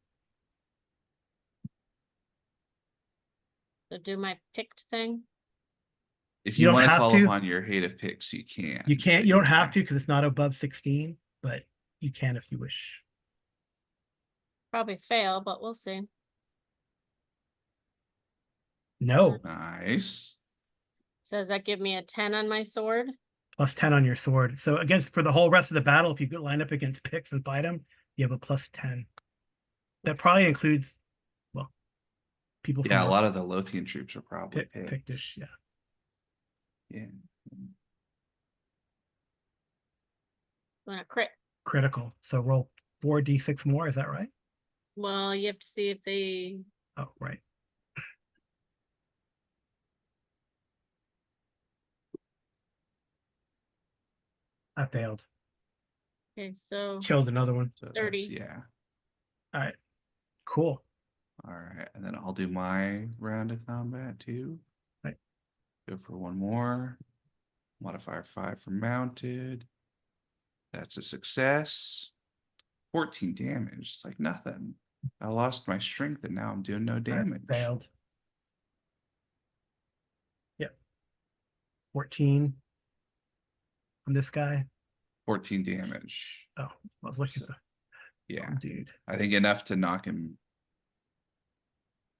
So do my picked thing. If You you don't want to have call to. upon your hate of picks, you can. You can't. but You don't have to because it's not above 16, but you can if you wish. Probably fail, but we'll see. No. Nice. So does that give me a 10 on my sword? +10 on your sword. So for the whole rest of the battle, if you could line up against picks and fight them, you have a +10. That probably includes, well, people Yeah, a from lot of the Lothian troops are probably Pictish. Yeah. Yeah. I'm gonna crit. Critical. So roll 4d6 more, is that right? Well, you have to see if they, Oh, right. I failed. okay, so Killed another one. So 30. yeah. All right. Cool. All right, and then I'll do my round of combat too. Right. Go for one more. Modifier 5 for mounted. That's a success. 14 damage. It's like nothing. I lost my strength and now I'm doing no damage. I failed. Yep. 14 on this guy. 14 damage. Oh, I was looking at the Yeah. dude. I think enough to knock him.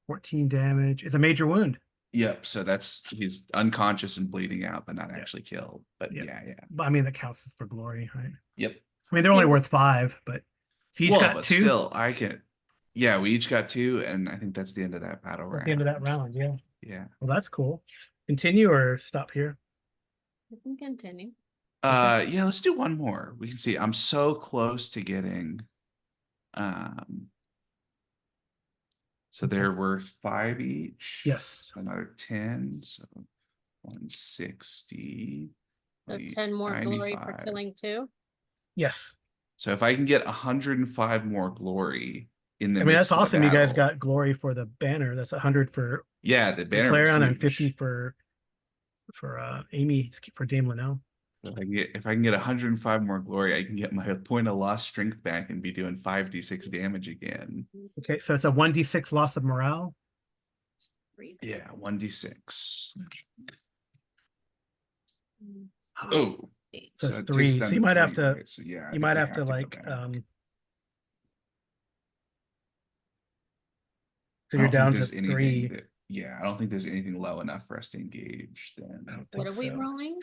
14 damage. It's a major wound. Yep. So he's unconscious and bleeding out, but not actually killed. But Yep. yeah. But I mean, that counts for glory, right? Yep. I mean, they're only Yeah. worth 5, but so you each got but 2 still, I can. Yeah, we each got 2, and I think that's the end of that battle round. at the end of that round. Yeah. Yeah. Well, that's cool. Continue or stop here? I can continue. Yeah, let's do one more. We can see I'm so close to getting so they're worth 5 each. Yes. Another 10, so 160. So 10 more glory for 95. killing 2. Yes. So if I can get 105 more glory in the I mean, that's midst of the awesome. You guys battle- got glory for the banner. That's 100 for yeah, the banner was Clarion and huge. 50 for Amy for Dame Linnell. If I can get 105 more glory, I can get my point of lost strength back and be doing 5d6 damage again. Okay, so it's a 1d6 loss of morale. Yeah, 1d6. Mm, Oh, So it it's takes 3. down So you might have 3. to Okay, so yeah, I you think might we have to go like back. so I you're don't think down to there's anything 3. that, yeah, I don't think there's anything low enough for us to engage then. I don't What think are we so. rolling?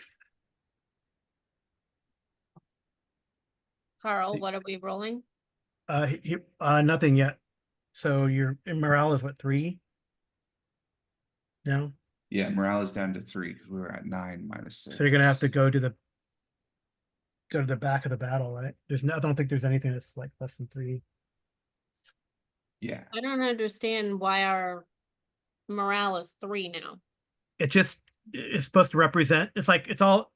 Carl, what are we rolling? Nothing yet. So your morale is what, 3? No? Yeah, morale is down to 3 because we were at 9 minus 6. So you're gonna have to go to the back of the battle, right? I don't think there's anything that's like less than 3. Yeah. I don't understand why our morale is 3 now. It's supposed to represent, it's like it's all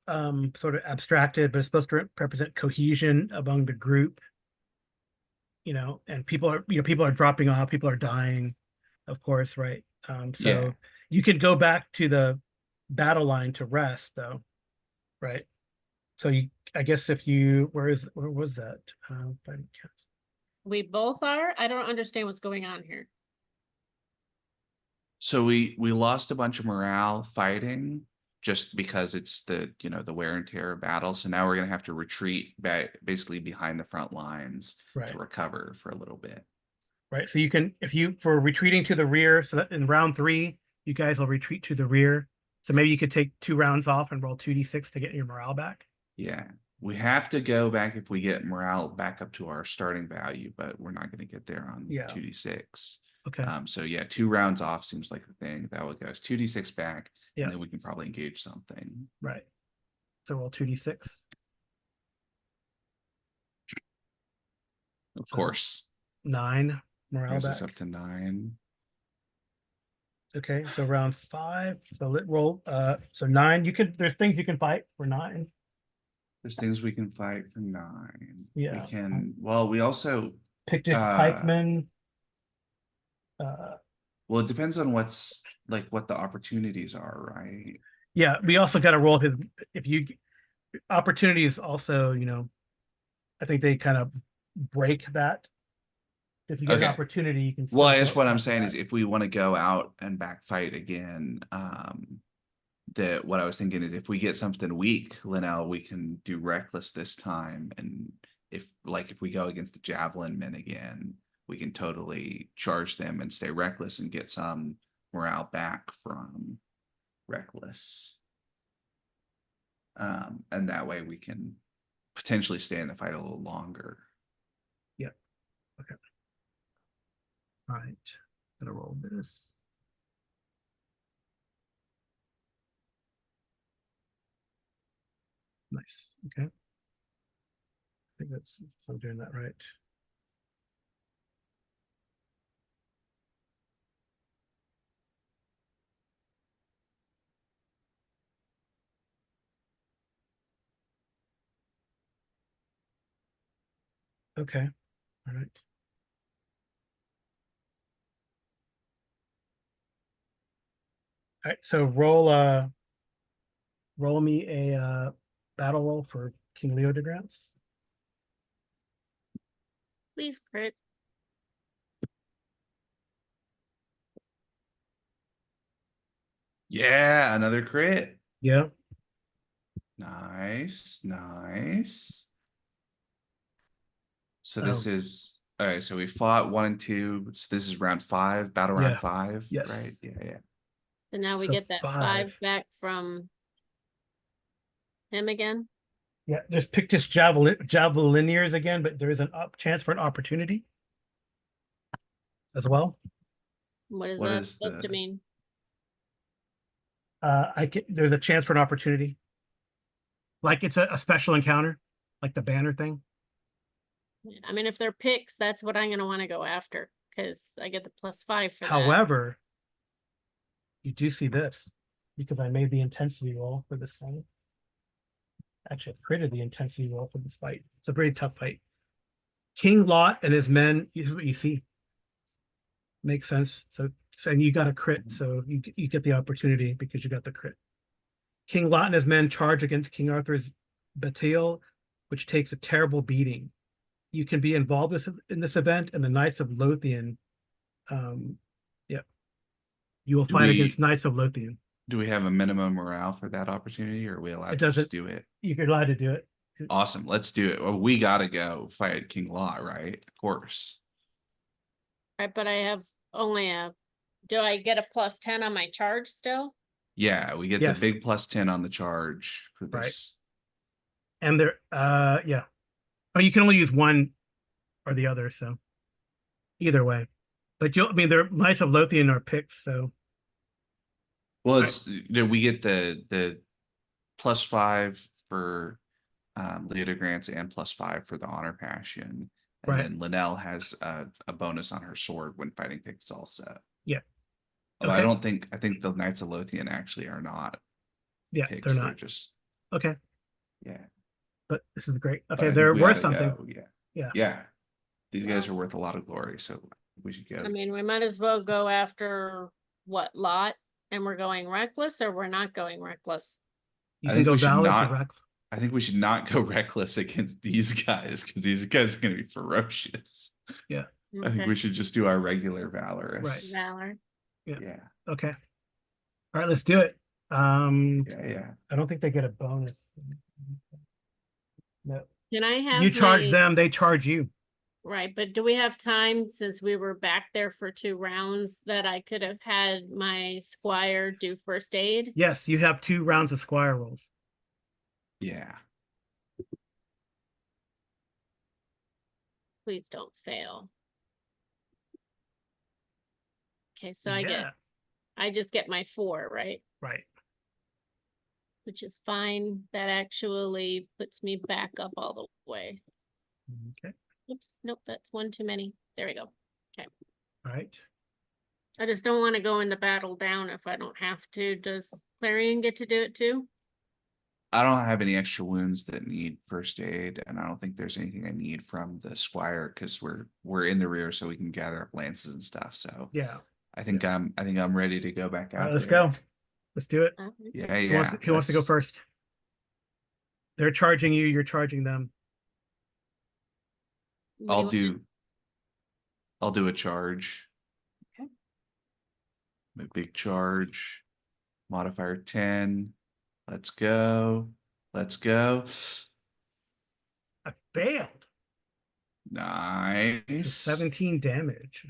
sort of abstracted, but it's supposed to represent cohesion among the group, and people are dropping off, people are dying, of course, right? So Yeah. you could go back to the battle line to rest though, right? So I guess where was that? We both are? I don't understand what's going on here. So we lost a bunch of morale fighting just because it's the wear and tear of battle. So now we're gonna have to retreat back basically behind the front lines Right. to recover for a little bit. Right. So you can, for retreating to the rear, so that in round 3, you guys will retreat to the rear. So maybe you could take 2 rounds off and roll 2d6 to get your morale back. Yeah. We have to go back if we get morale back up to our starting value, but we're not going to get there on 2d6. Okay. So yeah, 2 rounds off seems like the thing. That would go us 2d6 back, Yeah. and then we can probably engage something. Right. So roll 2d6. Of course. 9 morale Brings back. us up to 9. Okay, so round 5. So let roll. So 9. There's things you can fight for 9. There's things we can fight for 9. Yeah. We can. Well, we also Pictish pikemen. Well, it depends on what the opportunities are, right? Yeah, we also got to roll opportunities also, I think they kind of break that. If you get an opportunity, you can. Well, I guess what I'm saying is if we want to go out and backfight again, what I was thinking is if we get something weak, Linnell, we can do reckless this time. And if we go against the javelin men again, we can totally charge them and stay reckless and get some morale back from reckless. And that way we can potentially stay in the fight a little longer. Yeah. Okay. All right. Gonna roll this. Nice. Okay. I think I'm doing that right. Okay. All right. All right. So roll me a battle roll for King Leodegrance. Please crit. Yeah, another crit. Yeah. Nice, nice. So Oh. this is all right. So we fought 1 and 2. So this is round 5, battle round Yeah. 5, Yes. right? Yeah, yeah. So now we So get that 5 back from him again. Yeah, there's Pictus Javeliniers again, but there is an chance for an opportunity as well. What is What that is supposed to the mean? There's a chance for an opportunity. Like it's a special encounter, like the banner thing. I mean, if they're picks, that's what I'm gonna want to go after because I get the +5 for that. However, you do see this because I made the intensity roll for this fight. Actually, I created the intensity roll for this fight. It's a very tough fight. King Lot and his men, this is what you see. Makes sense. So and you got a crit, so you get the opportunity because you got the crit. King Lot and his men charge against King Arthur's battalion, which takes a terrible beating. You can be involved in this event, and the Knights of Lothian, yeah, you will fight against Knights of Lothian. Do we have a minimum morale for that opportunity, or are we allowed It to just doesn't. do it? You're allowed to do it. Awesome. Let's do it. Well, we gotta go fight King Lot, right? Of course. Right, but I have only do I get a +10 on my charge still? Yeah, we get Yes. the big +10 on the charge for Right. this. And there, yeah. Oh, you can only use one or the other, so either way. But I mean, they're Knights of Lothian are picks, so Well, it's we get the +5 for Leodegrance and +5 for the Honor Passion. And right. then Linnell has a bonus on her sword when fighting picks also. Yeah. Although Okay. I think the Knights of Lothian actually are not Yeah, picks. they're They're not. just Okay. yeah. But this is great. But Okay, I think they're we worth oughta something. go. Yeah. Yeah. Yeah. These guys are worth a lot of glory, so we should go. I mean, we might as well go after what Lot, and we're going reckless, or we're not going reckless. You I can think go we should valorous or not. reckless. I think we should not go reckless against these guys because these guys are going to be ferocious. Yeah. I think we should just do our regular valorous. Right. Valor. Yeah. Yeah. Okay. All right, let's do it. Yeah. I don't think they get a bonus. No. Can I have You charge my them, they charge you. right? But do we have time since we were back there for 2 rounds that I could have had my squire do first aid? Yes, you have 2 rounds of squire rolls. Yeah. Please don't fail. Okay, so I just get my 4, right? Right. Which is fine. That actually puts me back up all the way. Okay. Oops, nope, that's 1 too many. There we go. Okay. All right. I just don't want to go into battle down if I don't have to. Does Clarion get to do it too? I don't have any extra wounds that need first aid, and I don't think there's anything I need from the squire because we're in the rear, so we can gather up lances and stuff. So Yeah. I think I'm ready to go back out. All right, let's go. Let's do it. Yeah, Who wants to go first? They're charging you, you're charging them. What do you I'll do a charge. Okay. A big charge. Modifier 10. Let's go. Let's go. I failed. Nice. It's 17 damage.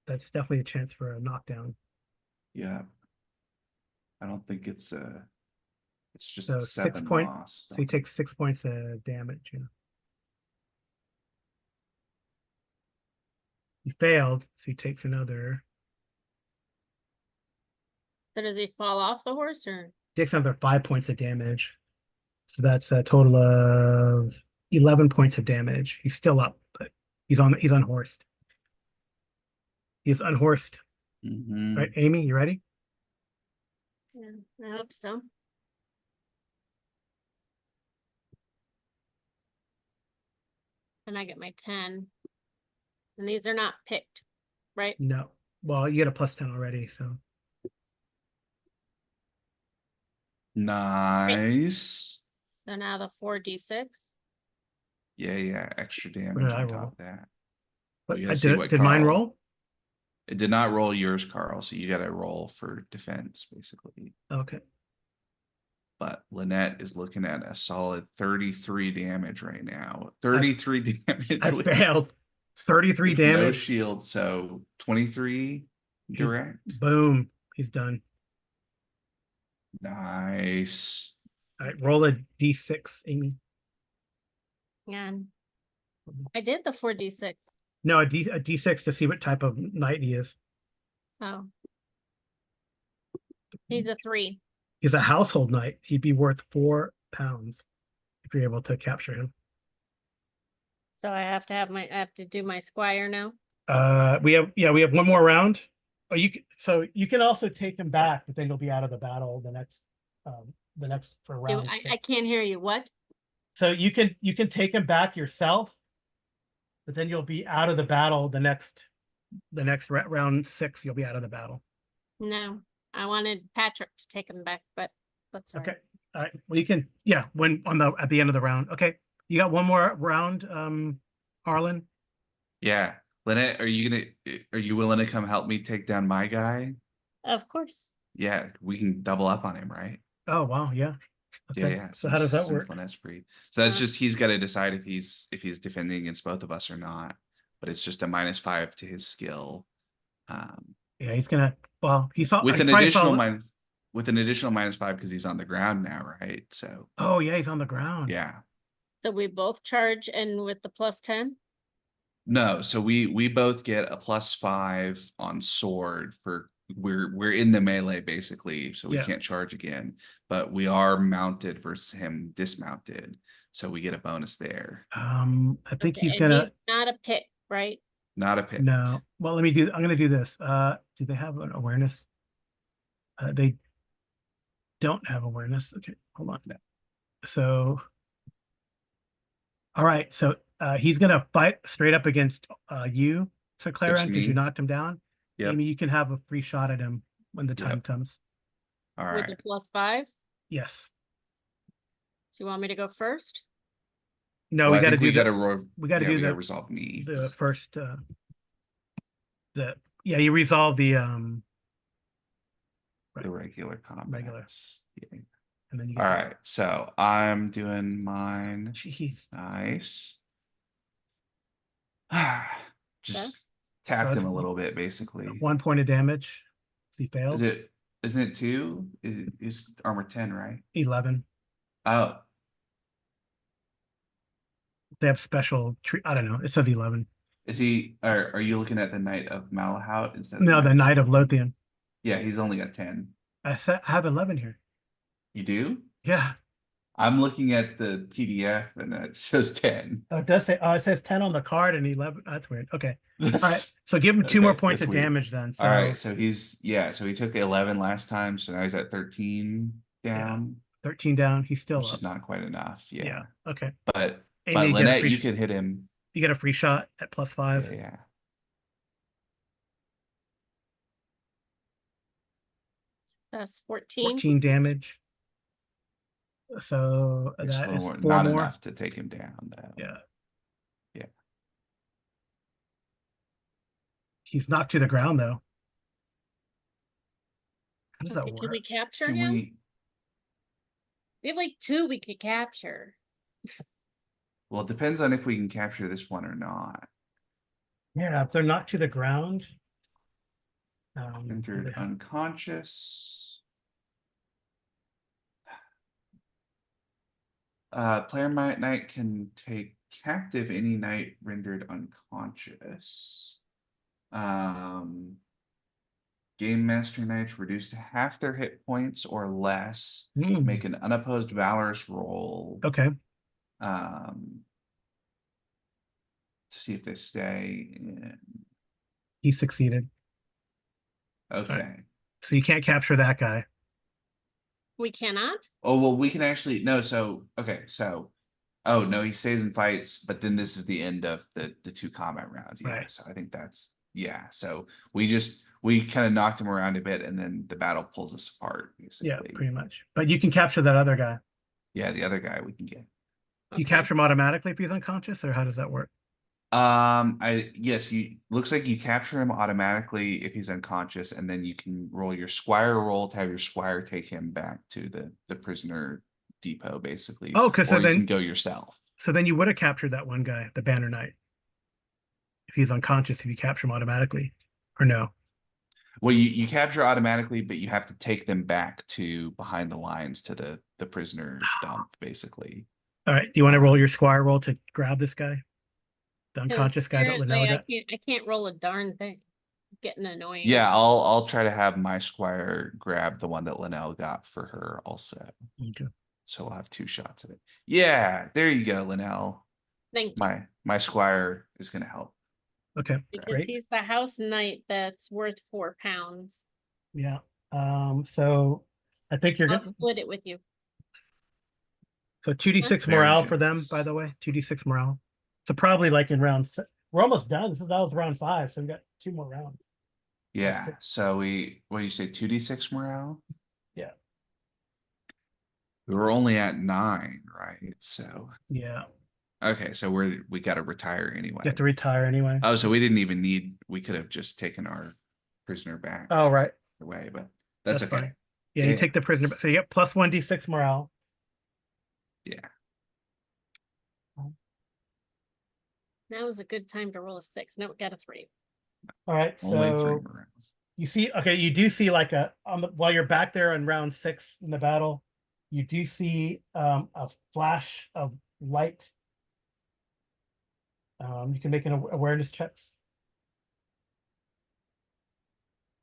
That's definitely a chance for a knockdown. Yeah. I don't think it's just So 7 6 point. loss. So he takes 6 points of damage. Yeah. He failed, so he takes another. So does he fall off the horse or? Takes another 5 points of damage. So that's a total of 11 points of damage. He's still up, but he's unhorsed. He's unhorsed. Mm-hmm. Right, Amy, you ready? Yeah, I hope so. And I get my 10. And these are not picked, right? No. Well, you get a plus 10 already, so. Nice. So now the 4d6. Yeah, extra What damage did I on roll? top of that. But We I gotta see what did mine Carl- roll? It did not roll yours, Carl, so you gotta roll for defense, basically. Okay. But Lynette is looking at a solid 33 damage right now. 33 damage I with, failed. 33 with no damage. shield, so 23 direct. Boom. He's done. Nice. All right, roll a d6, Amy. And I did the 4d6. No, a d6 to see what type of knight he is. Oh. He's a 3. He's a household knight. He'd be worth 4 pounds if you're able to capture him. So I have to do my squire now. We have one more round. Oh, you can also take him back, but then you'll be out of the battle the next for round I 6. can't hear you. What? So you can take him back yourself, but then you'll be out of the battle the next round 6. You'll be out of the battle. No, I wanted Patrick to take him back, but that's all Okay. right. All right. Well, you can when at the end of the round. Okay. You got one more round, Harlan. Yeah. Lynette, are you willing to come help me take down my guy? Of course. Yeah, we can double up on him, right? Oh wow, yeah. Okay. Yeah. So how does that since work? Lynette's free. So that's Uh, just he's got to decide if he's defending against both of us or not. But it's just a -5 to his skill. Yeah, he's gonna. Well, he saw With he an probably additional saw- -5 because he's on the ground now, right? So Oh yeah, he's on the ground. yeah. So we both charge and with the plus 10? No, so we both get a +5 on sword for we're in the melee basically, so we Yeah. can't charge again, but we are mounted versus him dismounted, so we get a bonus there. I think Okay, he's and gonna. he's not a pick, right? Not a pit. No. Well, I'm gonna do this. Do they have an awareness? They don't have awareness. Okay, hold on. No. So, all right. So he's gonna fight straight up against you, Sir Claren, because you me? knocked him down. Yep. Amy, you can have a free shot at him when the time Yep. comes. All With right. the +5? Yes. So you want me to go first? No, Well, we I got to think do we the, gotta we got to yeah, do we gotta the resolve me. the first you resolve the The regular combat. Regular. Yeah. and then you All get right, so I'm doing mine. Jeez. Nice. Just Okay. tapped So him it's a little bit, basically. 1 point of damage. He failed. Isn't it 2? Is armor 10, right? 11. Oh, They have special treat. I don't know. It says 11. is he? Are you looking at the Knight of Malahout instead of No, the Knight of Lothian. Yeah, he's only got 10. I have 11 here. You do? Yeah. I'm looking at the PDF and it shows 10. Oh, it does say. Oh, it says 10 on the card and 11. That's weird. Okay. All right. So give him 2 more Okay, points that's of weird. damage then. So All right, so so he took 11 last time, so now he's at 13 down, 13 down. He's still which up. is not quite enough. Yeah. Yeah. Okay. But Amy, you get a Lynette, free you can hit him. You get a free shot at +5. Yeah. That's 14. 14 damage. So You're that still is more, 4 not more. enough to take him down, though. Yeah. Yeah. He's knocked to the ground though. How does that Okay, work? can we capture Can him? we? We have like 2 we could capture. Well, it depends on if we can capture this one or not. Yeah, if they're knocked to the ground. Entered unconscious. Player knight can take captive any knight rendered unconscious. Game master knights reduced to half their hit points or less. Make an unopposed valorous roll. Okay. To see if they stay in. He succeeded. Okay. So you can't capture that guy. We cannot? Oh, well, we can actually no. So okay, so Oh, no, he stays and fights, but then this is the end of the two combat rounds. Yeah, Right. so I think that's, yeah. So we kind of knocked him around a bit, and then the battle pulls us apart, Yeah, basically. pretty much. But you can capture that other guy. Yeah, the other guy we can get. You Okay. capture him automatically if he's unconscious, or how does that work? Yes, you looks like you capture him automatically if he's unconscious, and then you can roll your squire roll to have your squire take him back to the prisoner depot, basically. Oh, because so Or you can then go yourself. you would have captured that one guy, the Banner Knight, if he's unconscious, if you capture him automatically, or no? Well, you capture automatically, but you have to take them back to behind the lines to the prisoner dump, basically. All right. Do you want to roll your squire roll to grab this guy, the 'Cause unconscious guy that apparently Linnell got? I can't roll a darn thing. It's getting annoying. Yeah, I'll try to have my squire grab the one that Linnell got for her also. Okay. So we'll have 2 shots at it. Yeah, there you go, Linnell. Thank you. My squire is gonna help. Okay. Because Great. he's the house knight that's worth 4 pounds. Yeah. So I think you're I'll gonna. split it with you. So 2d6 Very morale for them, generous. by the way. 2d6 morale. So probably like in round we're almost done. That was round 5, so we've got 2 more rounds. Yeah. six. So what do you say? 2d6 morale? Yeah. We were only at 9, right? So Yeah. okay, so we gotta retire anyway. You have to retire anyway. Oh, so we didn't even need, we could have just taken our prisoner back Oh, right. away, but that's okay. Fine. Yeah, you take the prisoner back. So you get plus 1d6 morale. Yeah. Now is a good time to roll a 6. No, got a 3. All right. Only 3 So more rounds. you see, okay, you do see like while you're back there in round 6 in the battle, you do see a flash of light. You can make an awareness checks.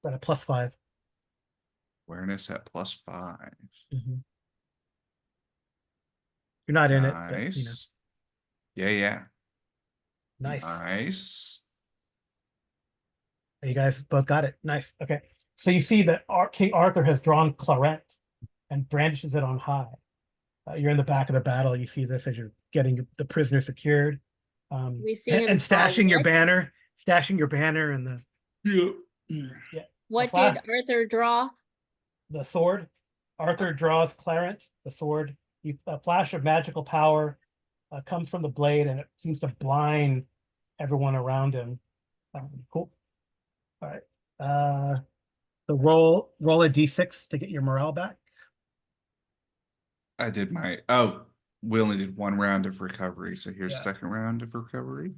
At a +5. Awareness at +5. You're not in it, but you know, Nice. Yeah. nice. Nice. You guys both got it. Nice. Okay. So you see that King Arthur has drawn claret and brandishes it on high. You're in the back of the battle. You see this as you're getting the prisoner secured. We see him And draw stashing your what? banner, and the yeah. What flag. did Arthur draw? The sword. Arthur draws claret, the sword. A flash of magical power comes from the blade, and it seems to blind everyone around him. Cool. All right. So roll a d6 to get your morale back. I did we only did 1 round of recovery, so here's Yeah. second round of recovery.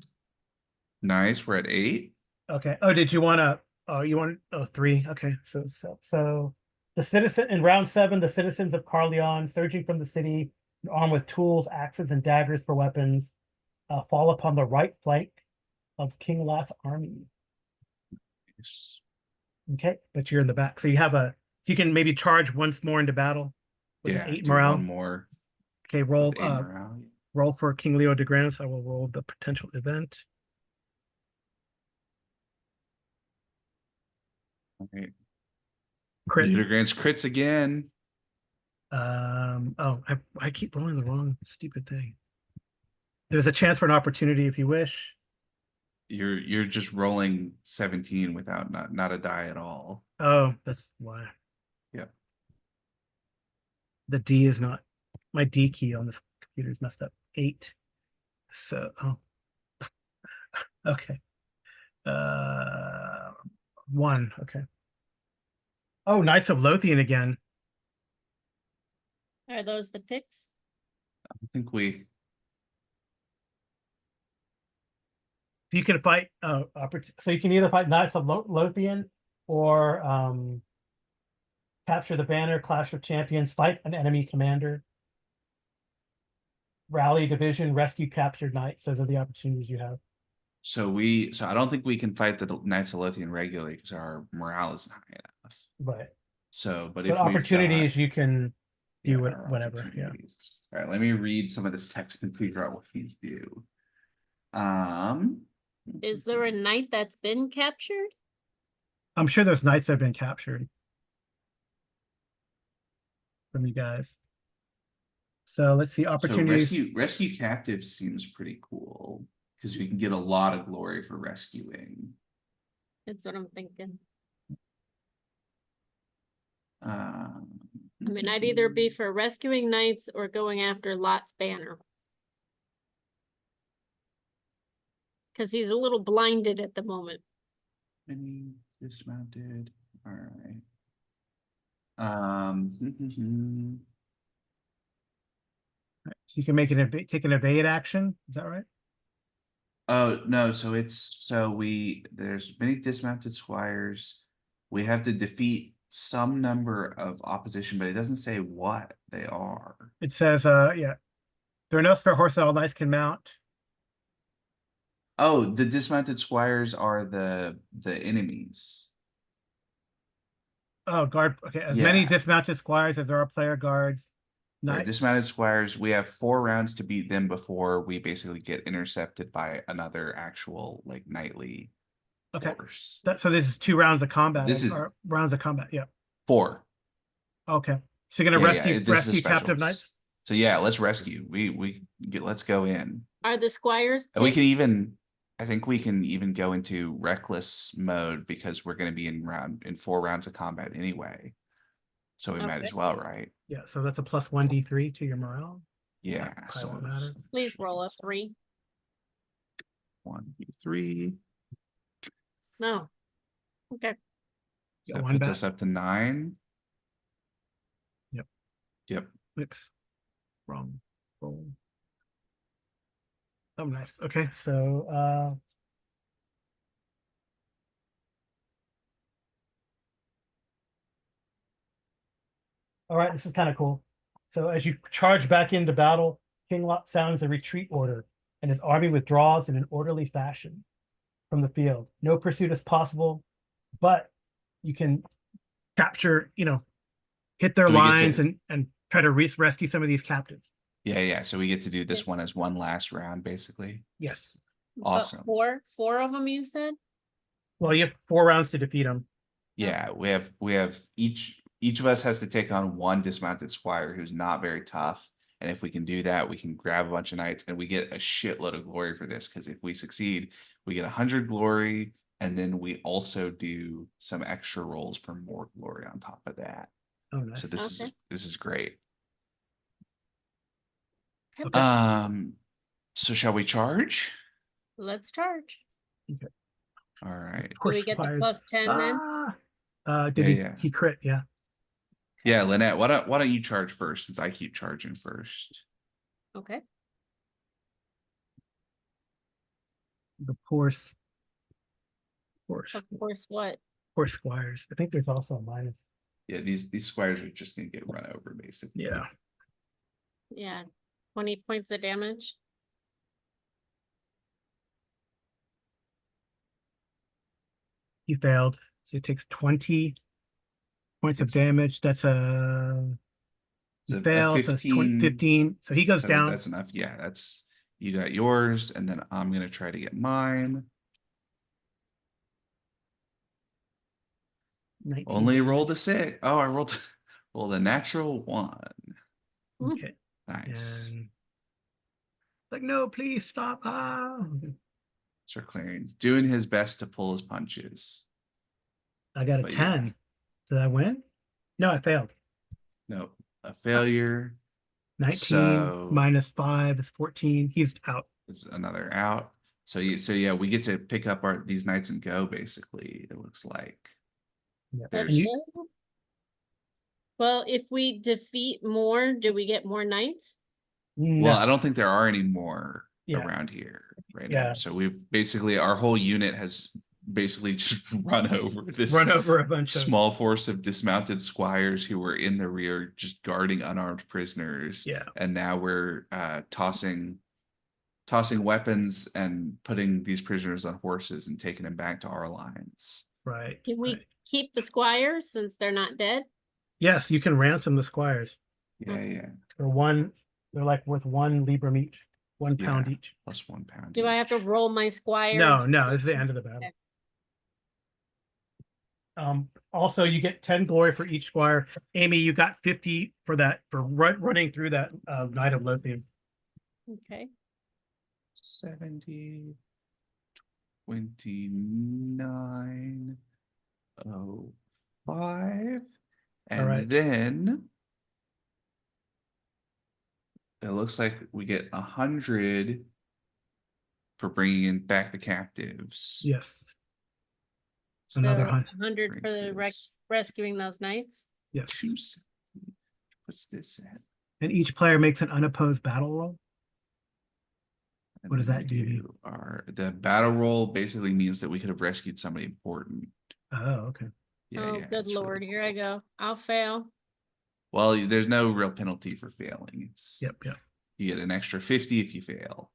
Nice, we're at 8. Okay. Oh, did you want to? Oh, you want 3? Okay. So the citizen in round 7, the citizens of Carleon, surging from the city, armed with tools, axes, and daggers for weapons, fall upon the right flank of King Lot's army. Yes. Okay, but you're in the back, so you can maybe charge once more into battle with Yeah, an 8 do morale. 1 more. Okay, roll with 8 morale. roll for King Leo de Grandis. I will roll the potential event. Okay. Crit. Leader grants crits again. Oh, I keep rolling the wrong stupid thing. There's a chance for an opportunity if you wish. You're just rolling 17 without not a die at all. Oh, that's why. Yeah. The D is not, my D key on this computer is messed up. 8. So, okay. 1. Okay. Oh, Knights of Lothian again. Are those the picks? I think we You can fight. So you can either fight Knights of Lothian or capture the banner, Clash of Champions, fight an enemy commander, rally division, rescue captured knights. Those are the opportunities you have. so I don't think we can fight the Knights of Lothian regularly because our morale isn't high enough. Right. But But opportunities you can do it our whenever. Yeah. opportunities. All right, let me read some of this text and figure out what these do. Is there a knight that's been captured? I'm sure those knights have been captured from you guys. So let's see So opportunities. rescue captives seems pretty cool because we can get a lot of glory for rescuing. That's what I'm thinking. Um, I mean, I'd either be for rescuing knights or going after Lot's banner. Because he's a little blinded at the moment. Any dismounted. All right. So you can make take an evade action. Is that right? Oh no, so there's many dismounted squires. We have to defeat some number of opposition, but it doesn't say what they are. It says, yeah, there are no spare horses all knights can mount. Oh, the dismounted squires are the enemies. Oh, guard. Okay, as many Yeah. dismounted squires as there are player guards. Right, dismounted squires, we have 4 rounds to beat them before we basically get intercepted by another actual like knightly Okay. horse. So this is 2 rounds of combat. This is or rounds of combat. Yeah. 4. Okay. So you're gonna rescue this is a captive specials. knights. So yeah, let's rescue. Let's go in. Are the squires? And we pit- can even, I think we can even go into reckless mode because we're going to be in 4 rounds of combat anyway. So we might Okay. as well, right? Yeah. So that's a plus 1d3 to your morale. Yeah. Probably So won't matter. Please roll a 3. 1, 2, 3. No. Okay. So Get that one puts back. us up to 9. Yep. Yep. Oops. Wrong roll. Oh, nice. Okay. So all right, this is kind of cool. So as you charge back into battle, King Lot sounds a retreat order, and his army withdraws in an orderly fashion from the field. No pursuit is possible, but you can capture, hit their Do we get lines to- and try to rescue some of these captives. Yeah. So we get to do this one as one last round, basically. Yes. Awesome. Four of them, you said? Well, you have 4 rounds to defeat them. Yeah, we have each of us has to take on 1 dismounted squire who's not very tough. And if we can do that, we can grab a bunch of knights and we get a shitload of glory for this. Because if we succeed, we get 100 glory, and then we also do some extra rolls for more glory on top of that. Oh, nice. So this is great. Okay. So shall we charge? Let's charge. Okay. All right. Do we get the plus 10 then? Yeah. He crit? Yeah. Yeah, Lynette, why don't you charge first since I keep charging first? Okay. The poor Of course, what? squires. I think there's also a minus. Yeah, these squires are just gonna get run over basically. Yeah. Yeah. 20 points of damage. He failed. So it takes 20 points of damage. That's It's a fail. So it's 15. So he goes down. That's enough. Yeah, you got yours, and then I'm gonna try to get mine. 19 Only damage. rolled a 6. Oh, I rolled a natural 1. Okay. Nice. And like, no, please stop. Sir Clarion's doing his best to pull his punches. I got a 10. Yeah. Did I win? No, I failed. No, a failure. 19 minus 5 is 14. He's out. Is another out. So yeah, we get to pick up these knights and go. Basically, it looks like. Yeah. Well, if we defeat more, do we get more knights? No. Well, I don't think there are any more Yeah. around here right Yeah. now. So we've basically our whole unit has basically just run over a bunch of small force of dismounted squires who were in the rear just guarding unarmed prisoners. Yeah. And now we're tossing weapons and putting these prisoners on horses and taking them back to our lines. Right. Can we right. keep the squires since they're not dead? Yes, you can ransom the squires. Yeah. They're like worth 1 libram each, 1 pound each. Plus 1 pound. Do I have to each. roll my squires? No, this is the end of the battle. Okay. Also, you get 10 glory for each squire. Amy, you got 50 for that for running through that Knight of Lothian. Okay. 70, 29, 05. And right. then it looks like we get 100 for bringing in back the captives. Yes. So Another 100. 100 for the Brings rescuing those knights. Yes. 270. What's this at? And each player makes an unopposed battle roll. And What does then that we give you? The battle roll basically means that we could have rescued somebody important. Oh, okay. Yeah, Oh, yeah, good it's lord, really here I cool. go. I'll fail. Well, there's no real penalty for failing. It's Yep. you get an extra 50 if you fail.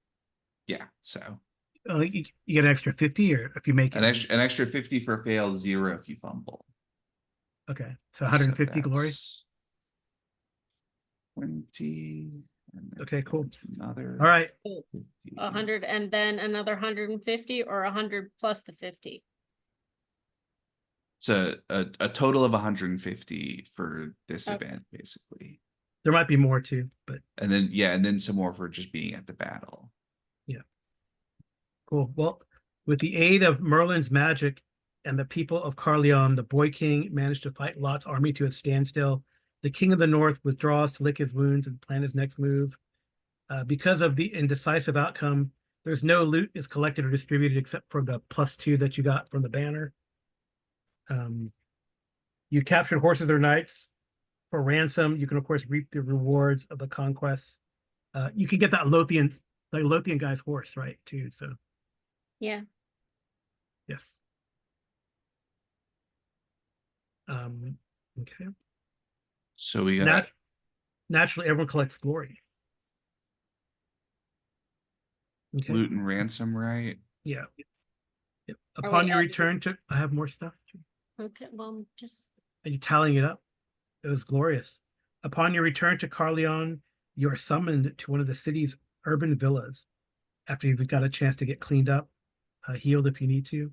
Yeah, so You get an extra 50 or if you make it. an extra 50 for fail, 0 if you fumble. Okay. So 150 glory. 20. And then Okay, cool. Another. All right. 50. 100 and then another 150 or 100 plus the 50. So a total of 150 for this Okay. event, basically. There might be more too, but And then some more for just being at the battle. yeah. Cool. Well, with the aid of Merlin's magic and the people of Carleon, the Boy King managed to fight Lot's army to a standstill. The King of the North withdraws to lick his wounds and plan his next move. Because of the indecisive outcome, there's no loot is collected or distributed except for the +2 that you got from the banner. You captured horses or knights for ransom. You can, of course, reap the rewards of the conquest. You can get that Lothian guy's horse, right, too. So Yeah. yes. Okay. So we got Naturally, everyone collects glory. Okay. loot and ransom, right? Yeah. Yep. Are Upon we your adding- return to, I have more stuff. Okay, well, just Are you tallying it up? It was glorious. Upon your return to Carleon, you are summoned to one of the city's urban villas. After you've got a chance to get cleaned up, healed if you need to.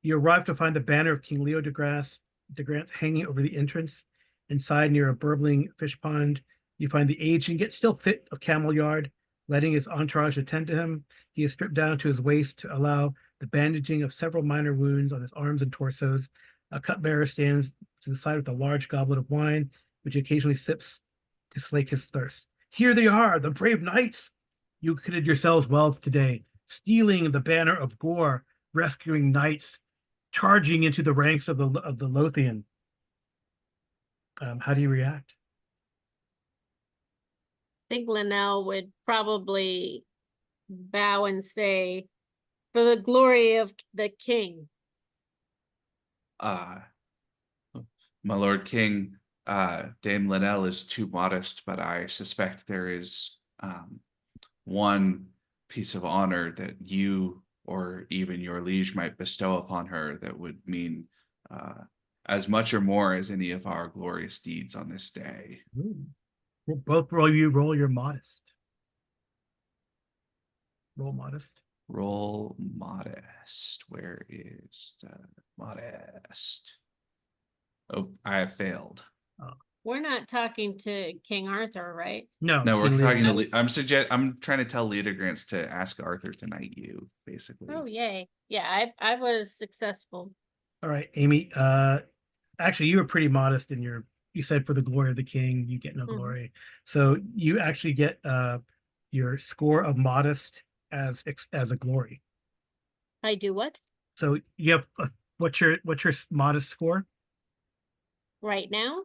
You arrive to find the banner of King Leo de Grant hanging over the entrance. Inside, near a burbling fish pond, you find the aged and yet still fit of Camelliard, letting his entourage attend to him. He is stripped down to his waist to allow the bandaging of several minor wounds on his arms and torsos. A cupbearer stands to the side with a large goblet of wine, which he occasionally sips to slake his thirst. Here they are, the brave knights. You acquitted yourselves well today, stealing the banner of Gore, rescuing knights, charging into the ranks of the Lothian. How do you react? I think Linnell would probably bow and say, for the glory of the king. My Lord King, Dame Linnell is too modest, but I suspect there is one piece of honor that you or even your liege might bestow upon her that would mean as much or more as any of our glorious deeds on this day. Ooh. Both roll your modest. Roll modest. Roll modest. Where is the modest? Oh, I have failed. We're not talking to King Arthur, right? No, No, we're King talking Leo. to I'm trying to tell Leda Grants to ask Arthur to knight you, basically. Oh, yay. Yeah, I was successful. All right, Amy. Actually, you were pretty modest in you said for the glory of the king, you get no glory. So you actually get your score of modest as a glory. I do what? So you have what's your modest score? Right now?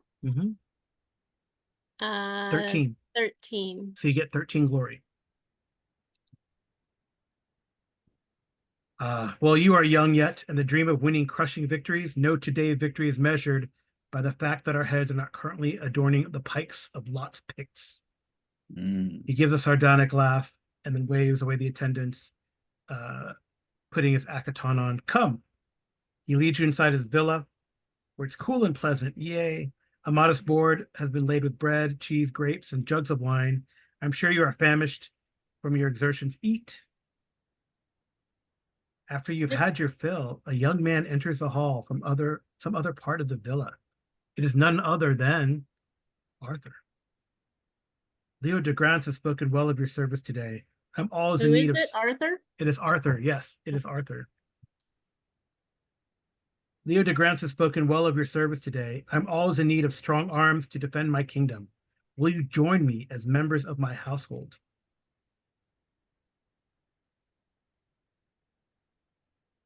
13. 13. So you get 13 glory. Well, you are young yet, and the dream of winning crushing victories. No, today victory is measured by the fact that our heads are not currently adorning the pikes of Lot's picks. He gives a sardonic laugh and then waves away the attendants, putting his akaton on. Come. He leads you inside his villa, where it's cool and pleasant. Yay. A modest board has been laid with bread, cheese, grapes, and jugs of wine. I'm sure you are famished from your exertions. Eat. After you've Yes. had your fill, a young man enters the hall from some other part of the villa. It is none other than Arthur. Leo de Grance has spoken well of your service today. I'm always in Who need is of. it, Arthur? It is Arthur. Yes, it is Arthur. Leo de Grance has spoken well of your service today. I'm always in need of strong arms to defend my kingdom. Will you join me as members of my household?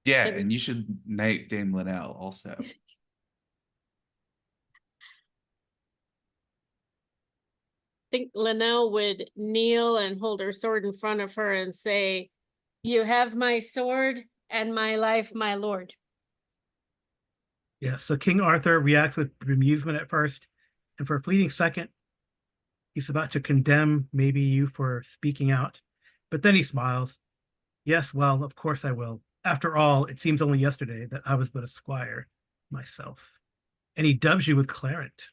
Yeah, It- and you should knight Dame Linnell also. I think Linnell would kneel and hold her sword in front of her and say, "You have my sword and my life, my lord." Yes, so King Arthur reacts with bemusement at first, and for a fleeting second, he's about to condemn maybe you for speaking out, but then he smiles. Yes, well, of course I will. After all, it seems only yesterday that I was but a squire myself. And he dubs you with Clarent.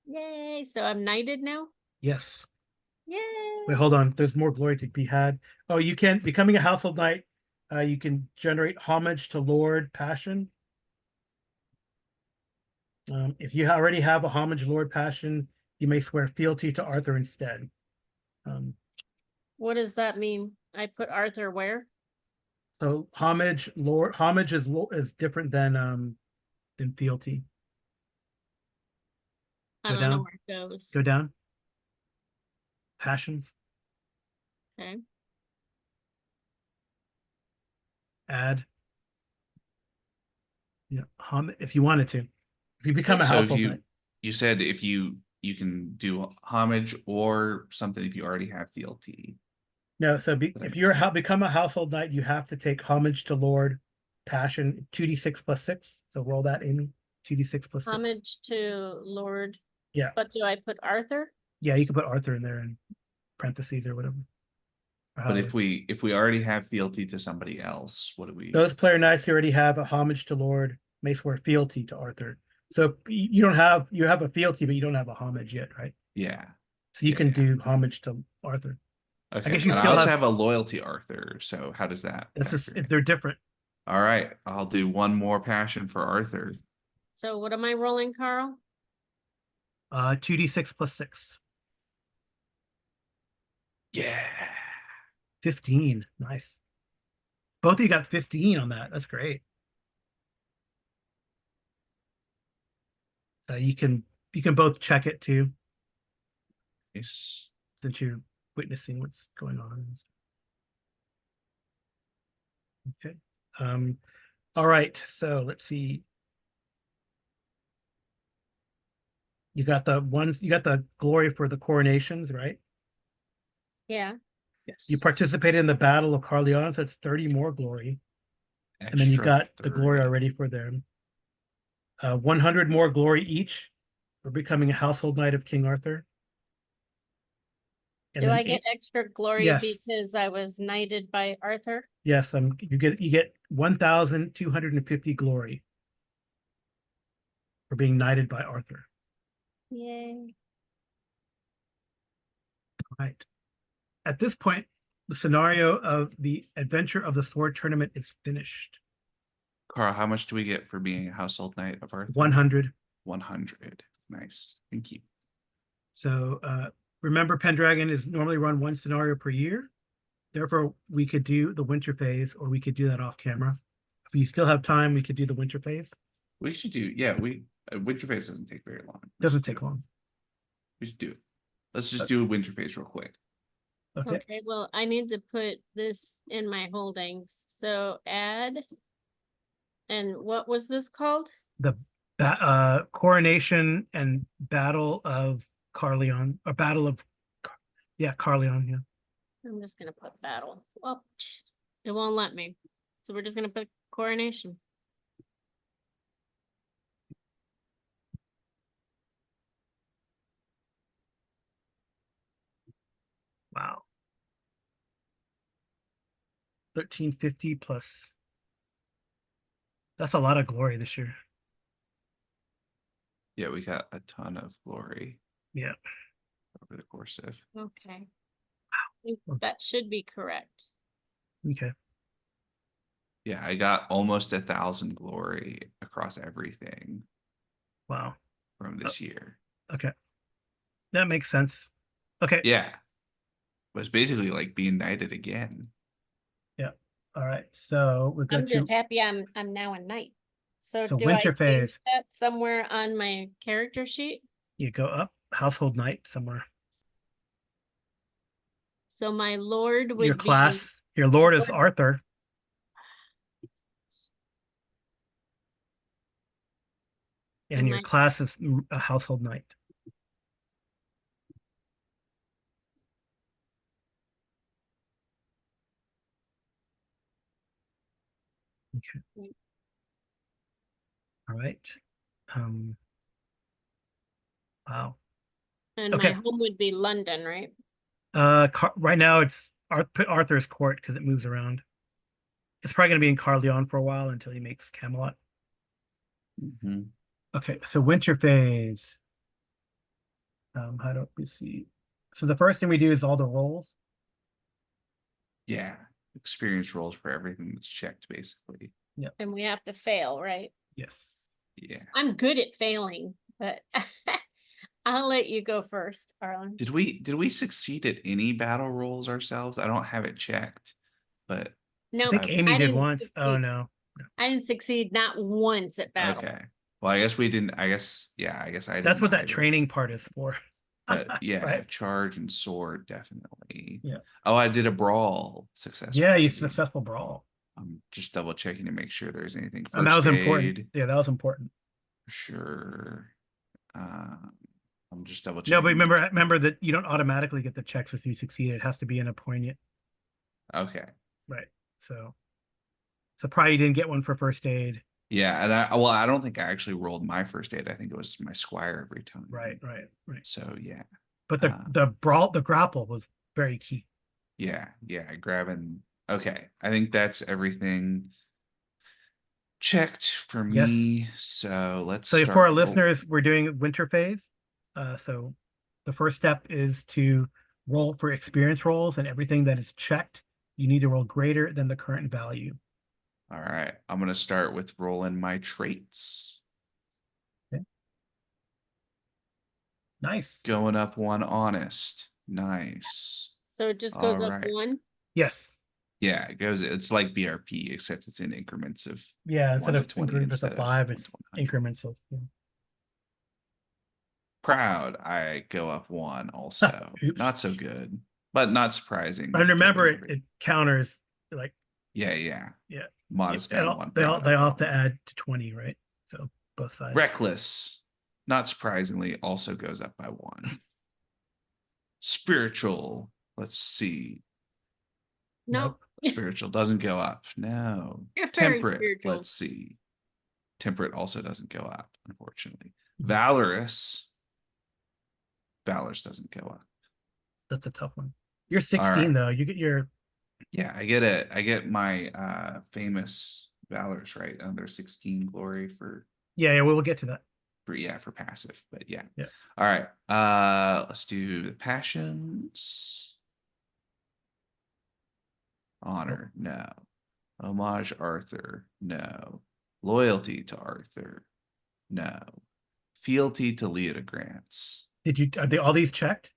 Yay! So I'm knighted now. Yes. Yay! Wait, hold on. There's more glory to be had. Oh, you can, becoming a household knight, you can generate homage to Lord Passion. If you already have a homage Lord Passion, you may swear fealty to Arthur instead. What does that mean? I put Arthur where? So homage is different than fealty. I Go don't know down. where it goes. Go down. Passions. Okay. Add. Yeah, if you wanted to. If you become a So if household knight. you said if you can do homage or something if you already have fealty. No, so That if makes you're sense. become a household knight, you have to take homage to Lord Passion 2d6 plus 6. So roll that, Amy. 2d6 plus 6. Homage to Lord. Yeah. But do I put Arthur? Yeah, you can put Arthur in there in parentheses or whatever. Or But however. if we already have fealty to somebody else, what do we? Those player knights who already have a homage to Lord may swear fealty to Arthur. So you have a fealty, but you don't have a homage yet, right? Yeah. So you Yeah, can yeah. do homage to Arthur. Okay. guess you And I still also have- have a loyalty Arthur. So how does that That's factor in? they're different. All right. I'll do one more passion for Arthur. So what am I rolling, Carl? 2d6 plus 6. Yeah. 15. Nice. Both of you got 15 on that. That's great. You can both check it too, Nice. since you're witnessing what's going on. Okay. All right. So let's see. You got the glory for the coronations, right? Yeah. Yes. You participated in the Battle of Carleon, so it's 30 more glory. And then you Extra got the glory 30. already for them. 100 more glory each for becoming a household knight of King Arthur. And Do then I get extra glory Yes. because I was knighted by Arthur? Yes, you get 1,250 glory for being knighted by Arthur. Yay. Right. At this point, the scenario of the Adventure of the Sword tournament is finished. Carl, how much do we get for being a household knight of Arthur? 100. 100. Nice. Thank you. So remember, Pendragon is normally run one scenario per year. Therefore, we could do the winter phase, or we could do that off camera. If you still have time, we could do the winter phase. We should do, yeah, winter phase doesn't take very long. Doesn't take long. We should do it. Let's just do a winter phase real quick. Okay. Okay, well, I need to put this in my holdings. So add. And what was this called? The coronation and battle of Carleon, or battle of, yeah, Carleon, yeah. I'm just gonna put battle. Well, it won't let me. So we're just gonna put coronation. Wow. 1350 plus. That's a lot of glory this year. Yeah, we got a ton of glory. Yeah. Over the course of. Okay. I think that should be correct. Okay. Yeah, I got almost 1,000 glory across everything Wow. from Uh, this year. okay. That makes sense. Okay. Yeah, it was basically like being knighted again. Yeah. All right. So we go I'm just to happy I'm now a knight. So so do I winter change phase. that somewhere on my character sheet? You go up, household knight somewhere. So my lord Your would be class, your lord is Lord- Arthur, and and your my class is a household knight. Okay. All right. Um, wow. and my Okay. home would be London, right? Right now it's Arthur's court because it moves around. It's probably going to be in Carleon for a while until he makes Camelot. Mhm. Okay, so winter phase. How do we see? So the first thing we do is all the rolls. Yeah, experience rolls for everything that's checked, basically. Yep. And we have to fail, right? Yes. Yeah. I'm good at failing, but I'll let you go first, Arlen. Did we succeed at any battle rolls ourselves? I don't have it checked, but I No, think Amy I did didn't once. Oh succeed. no. I didn't succeed not once at battle. okay. Well, I guess we didn't. I guess I That's didn't what that either. training part is for. But yeah, Right? charge and sword definitely. Yeah. Oh, I did a brawl Yeah, you successfully. successful brawl. I'm just double checking to make sure there's anything And that was first important. aid. Yeah, that was important. For sure. Um, I'm just double No, but checking to make remember sure. that you don't automatically get the checks if you succeed. It has to be in a poignant. Okay. Right. So probably you didn't get one for first aid. Yeah, and I don't think I actually rolled my first aid. I think it was my squire every time. Right. So yeah. But Uh, the grapple was very key. yeah, grabbing. Okay, I think that's everything checked for Yes. me. So let's So for start our roll. listeners, we're doing winter phase. So the first step is to roll for experience rolls, and everything that is checked, you need to roll greater than the current value. All right, I'm gonna start with rolling my traits. Okay. Nice. Going up one honest. Nice. So it just All goes up right. one. Yes. Yeah, it goes. It's like BRP, except it's in increments of Yeah. Instead 1 to of 20 increments of instead of 5, 1 to it's 100. increments of. Yeah. Proud, I go up one also. Oops. Not so good, but not surprising And remember, given it, every. it counters like Yeah. yeah. Modest They down all one they all proud they up all have to one. add to 20, right? So both sides. Reckless, not surprisingly, also goes up by one. Spiritual, let's see. No, Nope. Spiritual doesn't go up. No. you're very Temperate, spiritual. let's see. Temperate also doesn't go up, unfortunately. Mhm. Valorous doesn't go up. That's a tough one. You're All 16 right. though. You get your Yeah, I get my famous valors, right? There's 16 glory yeah, we will get to that. for passive, but yeah. Yeah. All right. Let's do the passions. Honor, no. Homage Arthur, no. Loyalty to Arthur, no. Fealty to Leodegrance. Are they all these checked?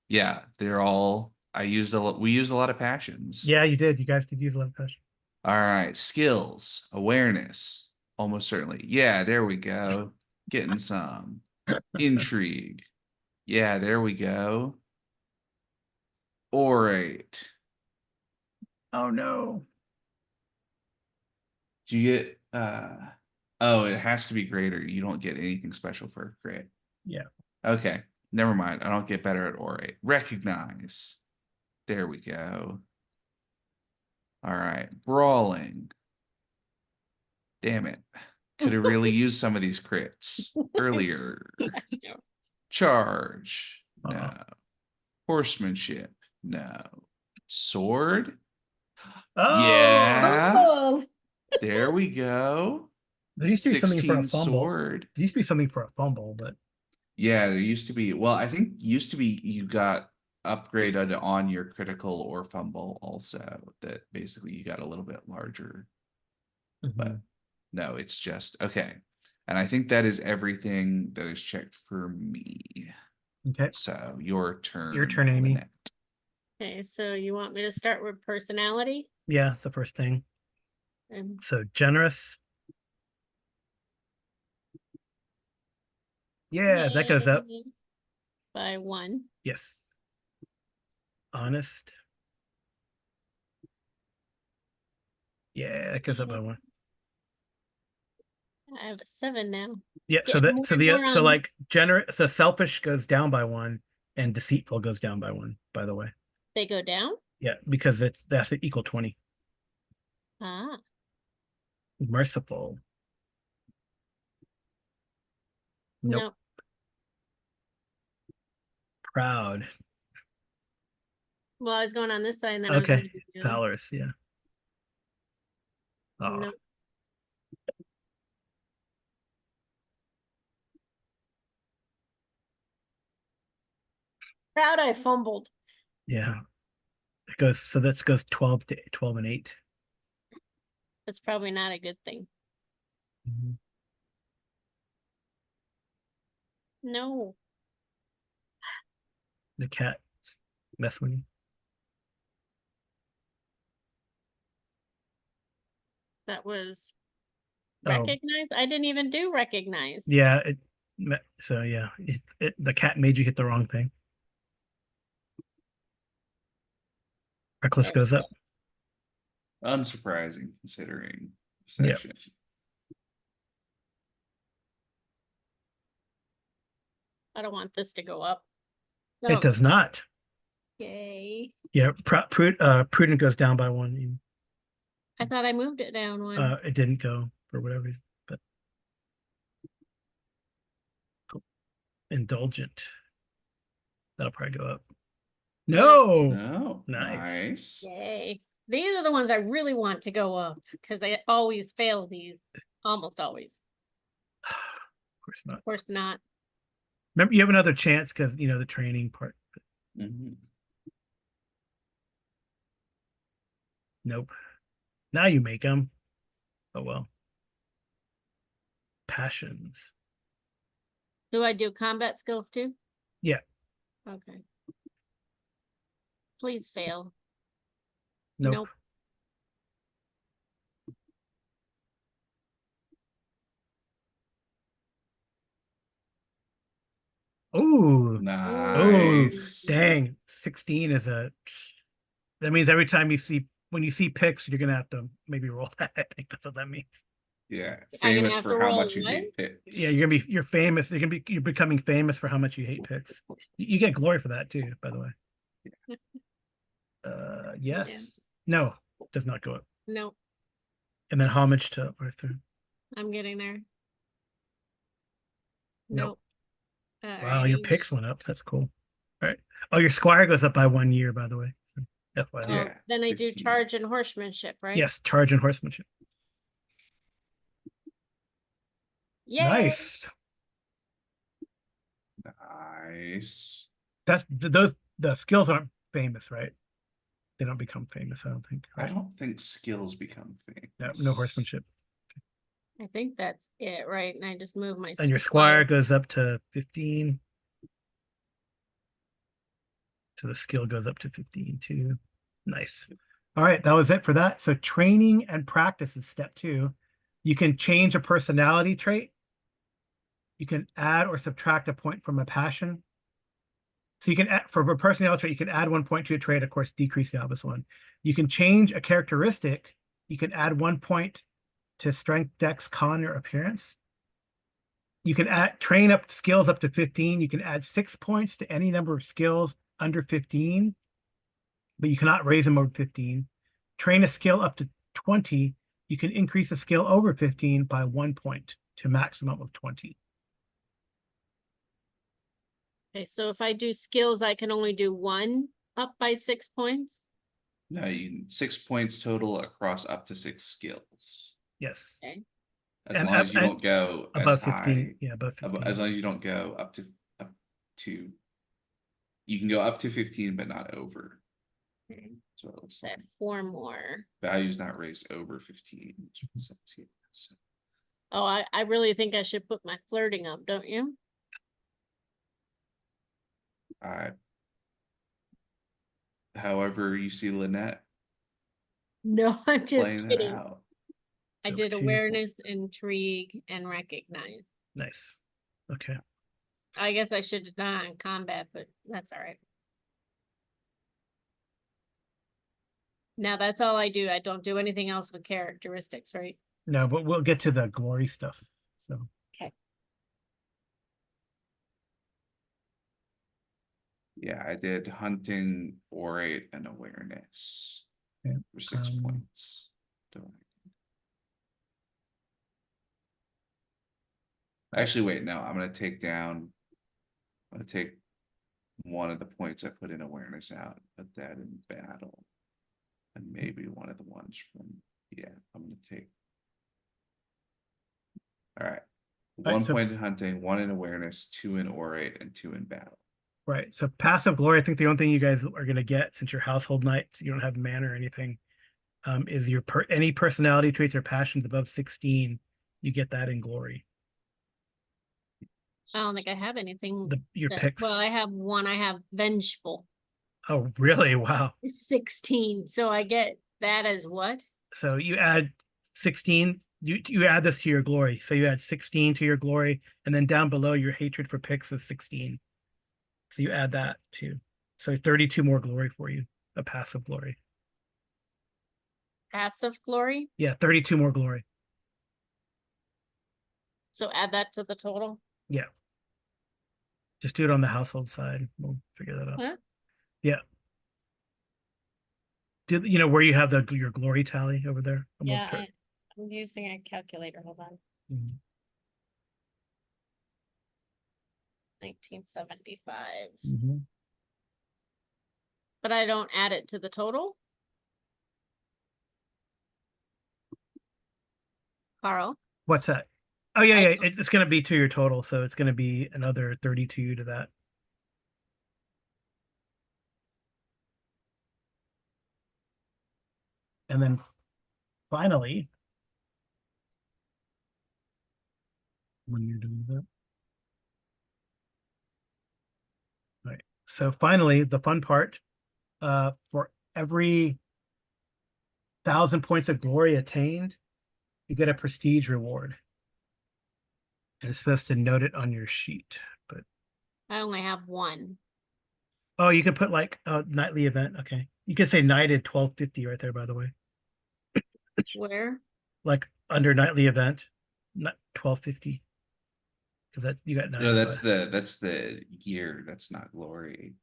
Yeah, they're all. I used a lot. We used a lot of passions. Yeah, you did. You guys did use 11 passion. All right, skills, awareness, almost certainly. Yeah, there we go. Getting some intrigue. Yeah, there we go. Orate. Oh no. Do you get oh, it has to be greater. You don't get anything special for a crit. Yeah. Okay, never mind. I don't get better at orate. Recognize. There we go. All right, brawling. Damn it. Could have really used some of these crits earlier. Charge. No. Uh-oh. Horsemanship. No. Sword. Oh, Yeah. Oh, There we go. there used to be something for a 16 fumble. sword. There used to be something for a fumble, but Yeah, there used to be. Well, I think used to be you got upgraded on your critical or fumble also. That basically you got a little bit larger But no, it's just okay. And I think that is everything that is checked for me. Okay. So your turn. Your turn, Amy. Lynette. Okay, so you want me to start with personality? Yeah, it's the first thing. And So generous. Yeah, that goes up. yay, by 1. Yes. Honest. Yeah, that goes up by 1. I have a 7 now. Yeah, so Getting more so on- like generous, so selfish goes down by 1 and deceitful goes down by 1, by the way. They go down? Yeah, because that's the equal 20. Ah, Merciful. Nope. no. Proud. Well, I was going on this side and then I was Okay. gonna do the other. Valorous, yeah. Oh, Nope. Proud I fumbled. yeah. It goes, so that goes 12 to 12 and 8. That's probably not a good thing. Mhm. No. The cat mess with you. That was Oh. recognize. I didn't even do recognize. Yeah, so yeah, the cat made you hit the wrong thing. Reckless goes up. Unsurprising considering Yep. session. I don't want this to go up. It does not. Yay. Yeah, prudent goes down by 1. I thought I moved it down 1. It didn't go for whatever reason, but cool. Indulgent. That'll probably go up. No. No. Nice. Yay. These are the ones I really want to go up because they always fail these. Almost always. Of course not. Of course not. Remember, you have another chance because the training part. Mhm. Nope. Now you make them. Oh well. Passions. Do I do combat skills too? Yeah. Okay. Please fail. Nope. Nope. Ooh. Nice. Dang. 16 is that means every time when you see pics, you're gonna have to maybe roll that. I think that's what that means. Yeah. I'm gonna Famous have for to how roll much you what? hate pits. Yeah, you're famous. You're becoming famous for how much you hate pics. You get glory for that too, by the way. Yes. Yeah. No, does not go up. Nope. And then homage to Arthur. I'm getting there. Nope. Nope. Wow, your picks went up. That's cool. All right. Oh, your squire goes up by 1 year, by the way. So, FYI. Oh, Yeah, then I do 15. charge and horsemanship, right? Yes, charge and horsemanship. Yay! Nice. Nice. The skills aren't famous, right? They don't become famous, I don't think. I Right? don't think skills become famous. No horsemanship. I think that's it, right? And I just move my And your squire goes up to 15. So the skill goes up to 15 too. Nice. All right, that was it for that. So training and practice is step 2. You can change a personality trait. You can add or subtract a point from a passion. So you can add, for a personality trait, you can add 1 point to a trait, of course, decrease the obvious one. You can change a characteristic. You can add 1 point to strength, dex, con, or appearance. You can train up skills up to 15. You can add 6 points to any number of skills under 15, but you cannot raise them over 15. Train a skill up to 20. You can increase a skill over 15 by 1 point to a maximum of 20. Okay, so if I do skills, I can only do 1 up by 6 points. No, 6 points total across up to 6 skills. Yes. Okay. As long as you don't go above as 15. high. Yeah, above 15. As long as you don't go up to you can go up to 15, but not over. Okay, So it looks that like 4 more. value's not raised over 15. Which was 17. So Oh, I really think I should put my flirting up, don't you? however you see Lynette No, I'm just playing that kidding. out. I So did 2, 4. awareness, intrigue, and recognize. Nice. Okay. I guess I should have done it on combat, but that's all right. Now that's all I do. I don't do anything else with characteristics, right? No, but we'll get to the glory stuff. So Okay. Yeah, I did hunting, orate, and awareness yeah. for 6 points. Actually, wait, no, I'm gonna take one of the points I put in awareness out, put that in battle. And maybe one of the ones from, yeah, I'm gonna take. All right. right, 1 so- point in hunting, 1 in awareness, 2 in orate, and 2 in battle. right. So passive glory, I think the only thing you guys are gonna get, since you're household knights, you don't have mana or anything, is your any personality traits or passions above 16, you get that in glory. I don't think I have anything. Your picks. Well, I have one. I have vengeful. Oh, really? Wow. 16. So I get that as what? So you add 16, you add this to your glory. So you add 16 to your glory, and then down below your hatred for picks is 16. So you add that too. So 32 more glory for you, a passive glory. Passive glory. Yeah, 32 more glory. So add that to the total. Yeah. Just do it on the household side. We'll figure that out. Huh? Yeah. Do you know where you have your glory tally over there? Yeah, I'm using a calculator. Hold on. 1975. But I don't add it to the total. Carl. What's that? Oh yeah, yeah. It's going to be to your total, so it's going to be another 32 to that. And then finally, when you're doing that. All right. So finally, the fun part, for every 1,000 points of glory attained, you get a prestige reward. And it's supposed to note it on your sheet, but I only have one. oh, you can put like a nightly event. Okay. You can say knighted 1250 right there, by the way. Where? Like under nightly event, not 1250. Because that you got 9. No, that's the year. That's not glory.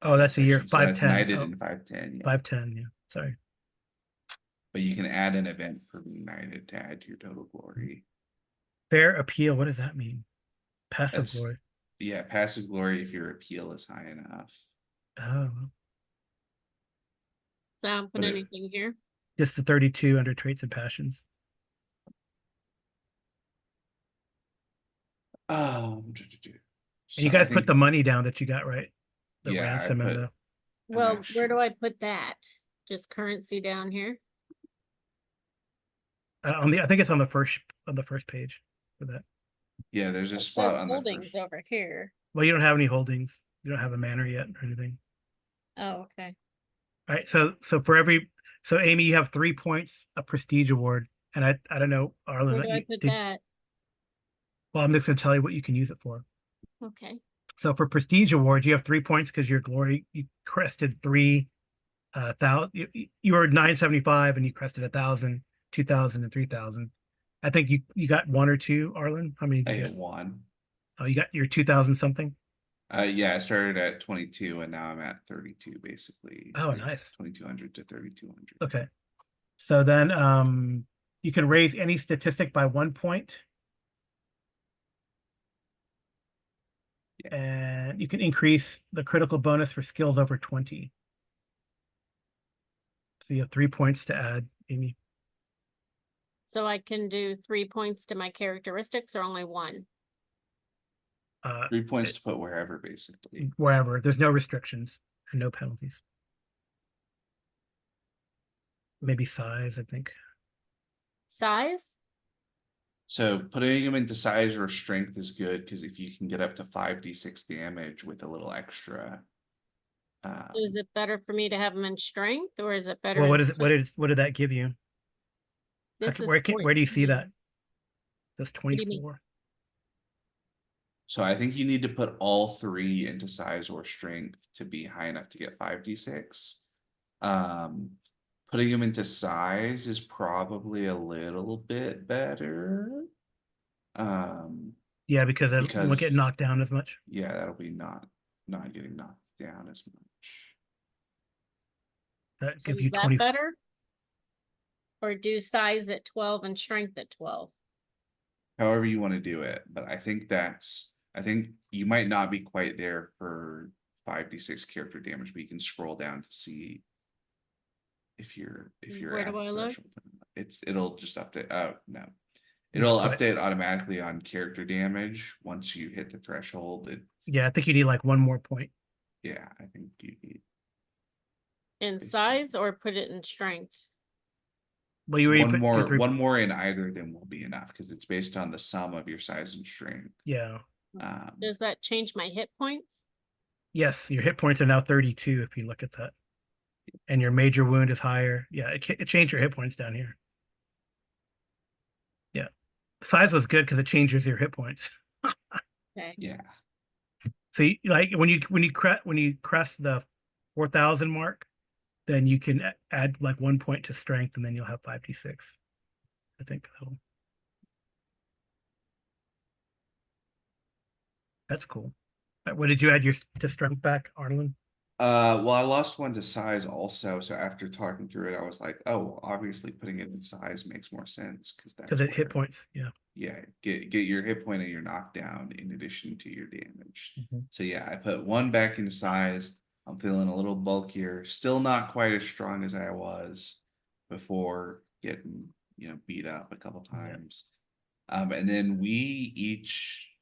Oh, that's a year. So that's 510. knighted Oh, in 510. Yeah. 510, yeah. Sorry. But you can add an event for being knighted to add to your total glory. Fair appeal. What does that mean? Passive That's, glory. yeah, passive glory if your appeal is high enough. Oh. So I don't put anything here. Just the 32 under traits and passions. And you guys put the money down that you got, right? The Yeah, ransom and the Well, where do I put that? Just currency down here? I think it's on the first page for that. Yeah, there's a It spot says on holdings over here. Well, you don't have any holdings. You don't have a manor yet or anything. Oh, okay. All right. So Amy, you have 3 points a prestige award, and I don't know, Arlen. Where do I put that? Well, I'm just gonna tell you what you can use it for. Okay. So for prestige awards, you have 3 points because your glory, you crested 3,000. You were 975 and you crested 1,000, 2,000, and 3,000. I think you got 1 or 2, Arlen. How many did you I get? hit 1. Oh, you got your 2,000 something. Yeah, I started at 22 and now I'm at 32 basically. Oh, nice. 2,200 to 3,200. Okay. So then you can raise any statistic by 1 point. Yeah. And you can increase the critical bonus for skills over 20. So you have 3 points to add, Amy. So I can do 3 points to my characteristics or only 1? 3 points to put wherever, basically. Wherever. There's no restrictions and no penalties. maybe size, I think. Size? So putting him into size or strength is good because if you can get up to 5d6 damage with a little extra. So is it better for me to have them in strength, or is it better Well, in what is it? strength? What did that give you? This is Where do you see 14. that? That's do you mean? 24. So I think you need to put all three into size or strength to be high enough to get 5d6. Putting them into size is probably a little bit better. Yeah, because it won't get Because knocked down as much. yeah, that'll be not getting knocked down as much. That So gives is you that 20. better? Or do size at 12 and strength at 12? However you want to do it, but I think you might not be quite there for 5d6 character damage, but you can scroll down to see if you're Where at do the I look? threshold. It'll just update. Oh no. You It'll just put- update automatically on character damage once you hit the threshold. Yeah, I think you need like one more point. Yeah, I think you need In It's- size or put it in strength? Well, you already put two or three. one more in either of them will be enough because it's based on the sum of your size and strength. Yeah. Does that change my hit points? Yes, your hit points are now 32 if you look at that. And your major wound is higher. Yeah, it changed your hit points down here. Yeah. Size was good because it changes your hit points. Okay. Yeah. So like when you crest the 4,000 mark, then you can add like 1 point to strength, and then you'll have 5d6. I think that's cool. What did you add your to strength back, Arnold? Well, I lost one to size also. So after talking through it, I was like, oh, obviously putting it in size makes more sense because Because it hit points. Yeah. Yeah, get your hit point and your knockdown in addition to your damage. Mhm. So yeah, I put one back into size. I'm feeling a little bulkier, still not quite as strong as I was before getting, beat up a couple Yeah. times. And then we each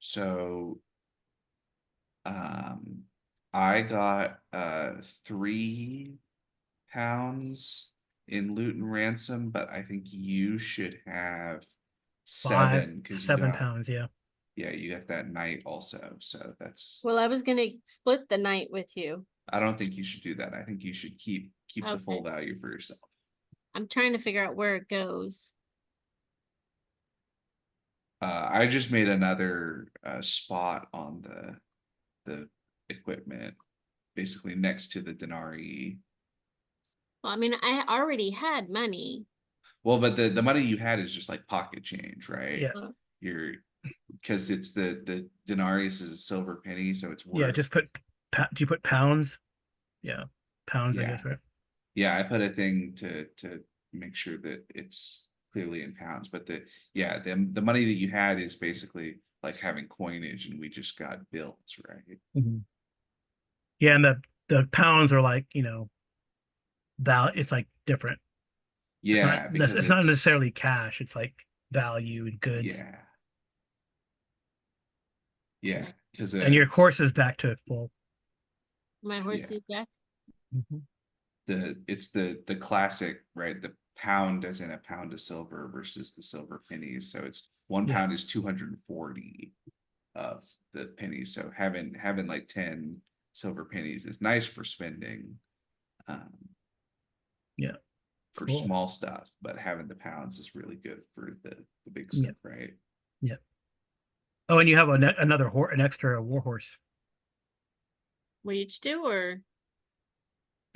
I got 3 pounds in loot and ransom, but I think you should have 7 because you 7 pounds. Yeah. you got that knight also. So that's Well, I was gonna split the night with you. I don't think you should do that. I think you should keep the full Okay. value for yourself. I'm trying to figure out where it goes. I just made another spot on the equipment, basically next to the denarii. Well, I mean, I already had money. Well, but the money you had is just like pocket change, right? Yeah. You're because it's the denarius is a silver penny, so it's worth. Yeah. Just do you put pounds? Yeah. Pounds, I Yeah. guess, right? Yeah, I put a thing to make sure that it's clearly in pounds, but the money that you had is basically like having coinage, and we just got bills, right? Mhm. Yeah, and the pounds are like, it's like different. Yeah, because It's not necessarily cash. It's like value and goods. Yeah, because And your course is back to full. My horse is back. it's the classic, right? The pound as in a pound of silver versus the silver pennies. So it's 1 pound is 240 of the pennies. So having like 10 silver pennies is nice for spending. Yeah. For Cool. small stuff, but having the pounds is really good for the big stuff, right? Yeah. Oh, and you have an extra war horse. We each do, or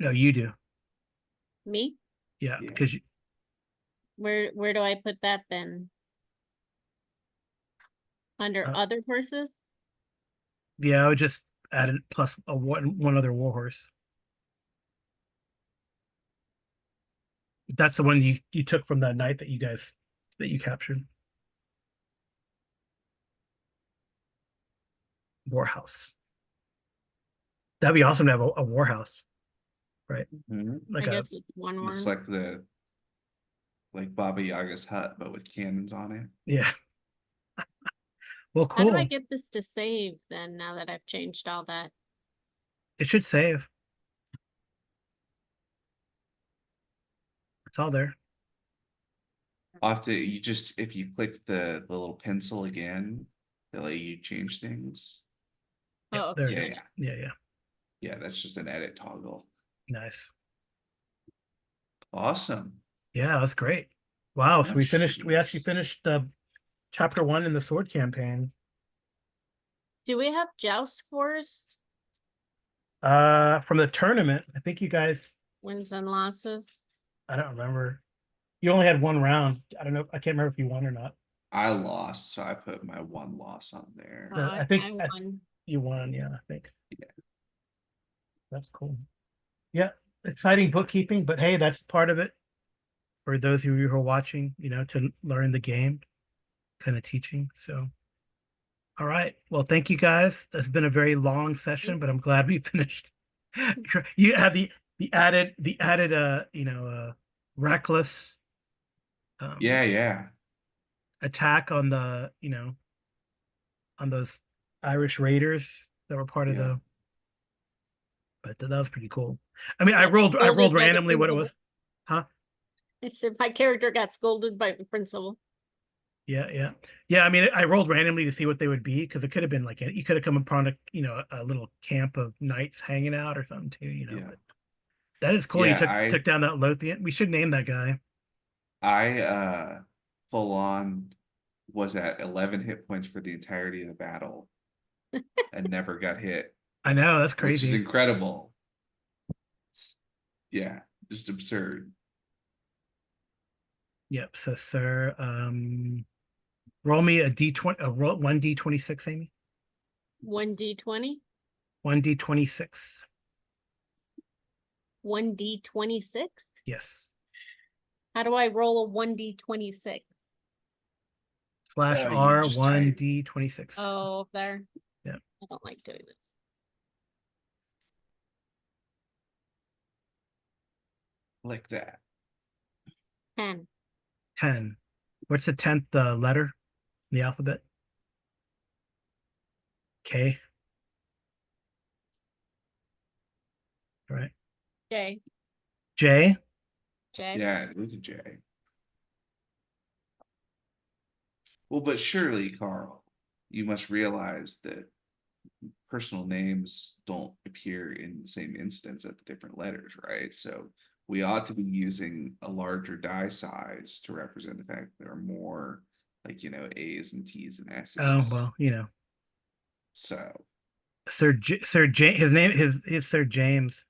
No, you do. me? Yeah, because Where do I put that then? Under other horses? yeah, I would just add it plus one other war horse. That's the one you took from that night that you captured. Warhouse. That'd be awesome to have a warhouse, right? I guess it's one more. It's like Baba Yaga's hut, but with cannons on it. Yeah. Well, How do I cool. get this to save then, now that I've changed all that? It should save. It's all there. After you just, if you click the little pencil again, they let you change things. Yeah, Oh, there okay. it is. Yeah. Yeah, that's just an edit toggle. Nice. Awesome. Yeah, that's great. Wow. So Oh, we actually jeez. finished chapter 1 in the sword campaign. Do we have joust scores? From the tournament, I think you guys, Wins and losses? I don't remember. You only had one round. I don't know. I can't remember if you won or not. I lost, so I put my one loss on there. No, I think I won. you won. Yeah, I think. Yeah. That's cool. Yeah, exciting bookkeeping, but hey, that's part of it. For those of you who are watching, to learn the game, kind of teaching. So, all right. Well, thank you guys. This has been a very long session, but I'm glad we finished. You had the added reckless Yeah. attack on the on those Irish Raiders that were part of Yeah. but that was pretty cool. I mean, I Got rolled scolded by the randomly what it was. principal. Huh? I said my character got scolded by the principal. Yeah. I mean, I rolled randomly to see what they would be because it could have been like you could have come upon a little camp of knights hanging out or something too. Yeah. But that is cool. You Yeah, took down that Lothian. We should name that guy. I full on was at 11 hit points for the entirety of the battle and never got hit, I know, that's which is crazy. incredible. Yeah, just absurd. Yep. So, sir, roll me a d20, roll 1d26, Amy. 1d20? 1d26. 1d26? Yes. How do I roll a 1d26? /R You just type 1d26. Oh, there. Yeah. I don't like doing this. like that. 10. 10. What's the 10th letter in the alphabet? K. All right. J. J. J. Yeah, it was a J. Well, but surely, Carl, you must realize that personal names don't appear in the same instance at the different letters, right? So we ought to be using a larger die size to represent the fact that there are more, like, A's and T's and S's. Oh, well, So Sir James, his name is Sir James.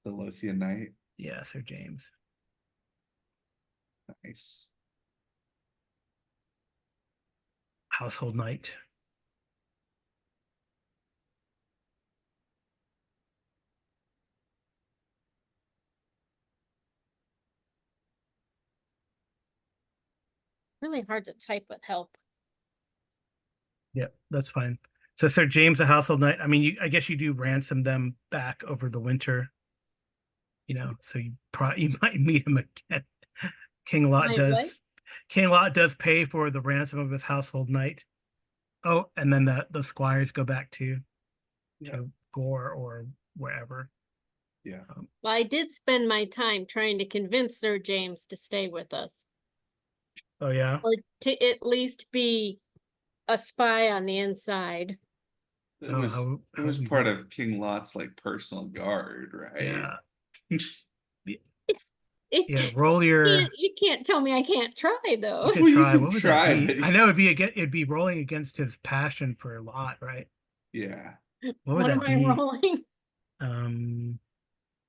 the Lothian Knight, Yeah, Sir James. nice. Household Knight. Really hard to type with help. Yeah, that's fine. So Sir James, a household knight. I mean, I guess you do ransom them back over the winter. So you might meet him again. King Lot Wait, does. what? King Lot does pay for the ransom of his household knight. Oh, and then the squires go back to Gore or wherever. Yeah. Well, I did spend my time trying to convince Sir James to stay with us, Oh yeah. or to at least be a spy on the inside. It Oh, was how it was we part did. of King Lot's like personal guard, right? Yeah. Yeah. You Roll your. you can't tell me I can't try though. You could Well, you try. can What would try, that be? but I know it'd be rolling against his passion for Lot, right? yeah. What would What am that I be? rolling?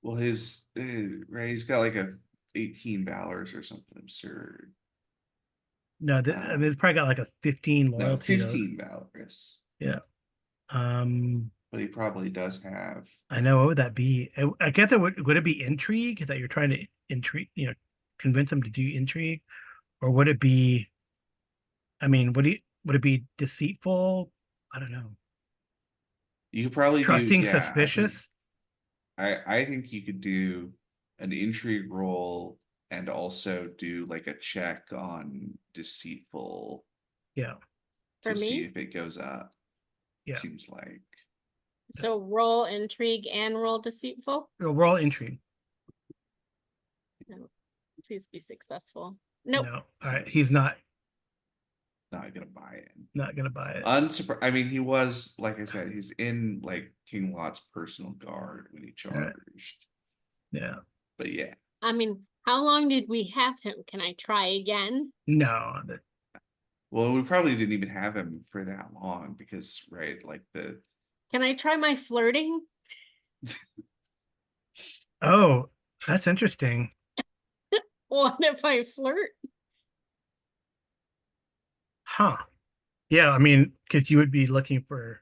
Well, his right, he's got like a 18 valors or something absurd. No, I mean, it's probably got like a 15 No, loyalty though. 15 valorous. Yeah. But he probably does have. I know. What would that be? I guess would it be intrigue that you're trying to intrigue, convince him to do intrigue, or would it be? I mean, would it be deceitful? I don't know. You could probably do, Trusting, yeah. suspicious. I think you could do an intrigue roll and also do like a check on deceitful. Yeah. To For see me? if it goes up. Yeah. Seems like. So roll intrigue and roll deceitful. We're all intrigue. Please be successful. Nope. No. All right. He's not gonna buy it. not gonna buy it. Unsurprised. I mean, he was, like I said, he's in like King Lot's personal guard when he charged. Yeah. But yeah. I mean, how long did we have him? Can I try again? No. Well, we probably didn't even have him for that long because, right, like Can I try my flirting? Oh, that's interesting. What if I flirt? Huh. Yeah, I mean, because you would be looking for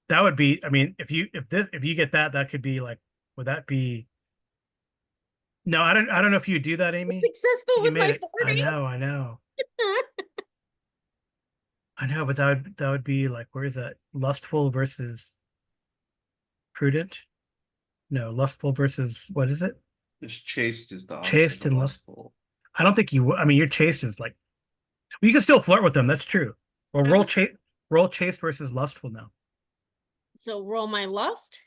that would be, I mean, if you get that, that could be like, would that be no, I don't know if you do that, Amy. Successful You with made my it. I flirting. know, I know, but that would be like, where is that? Lustful versus prudent? No, lustful versus what is it? this chaste is the Chaste opposite of and lustful. I don't think I mean, your chaste is like, well, you can still flirt with them. That's true. Or roll chaste versus lustful now. So roll my lust.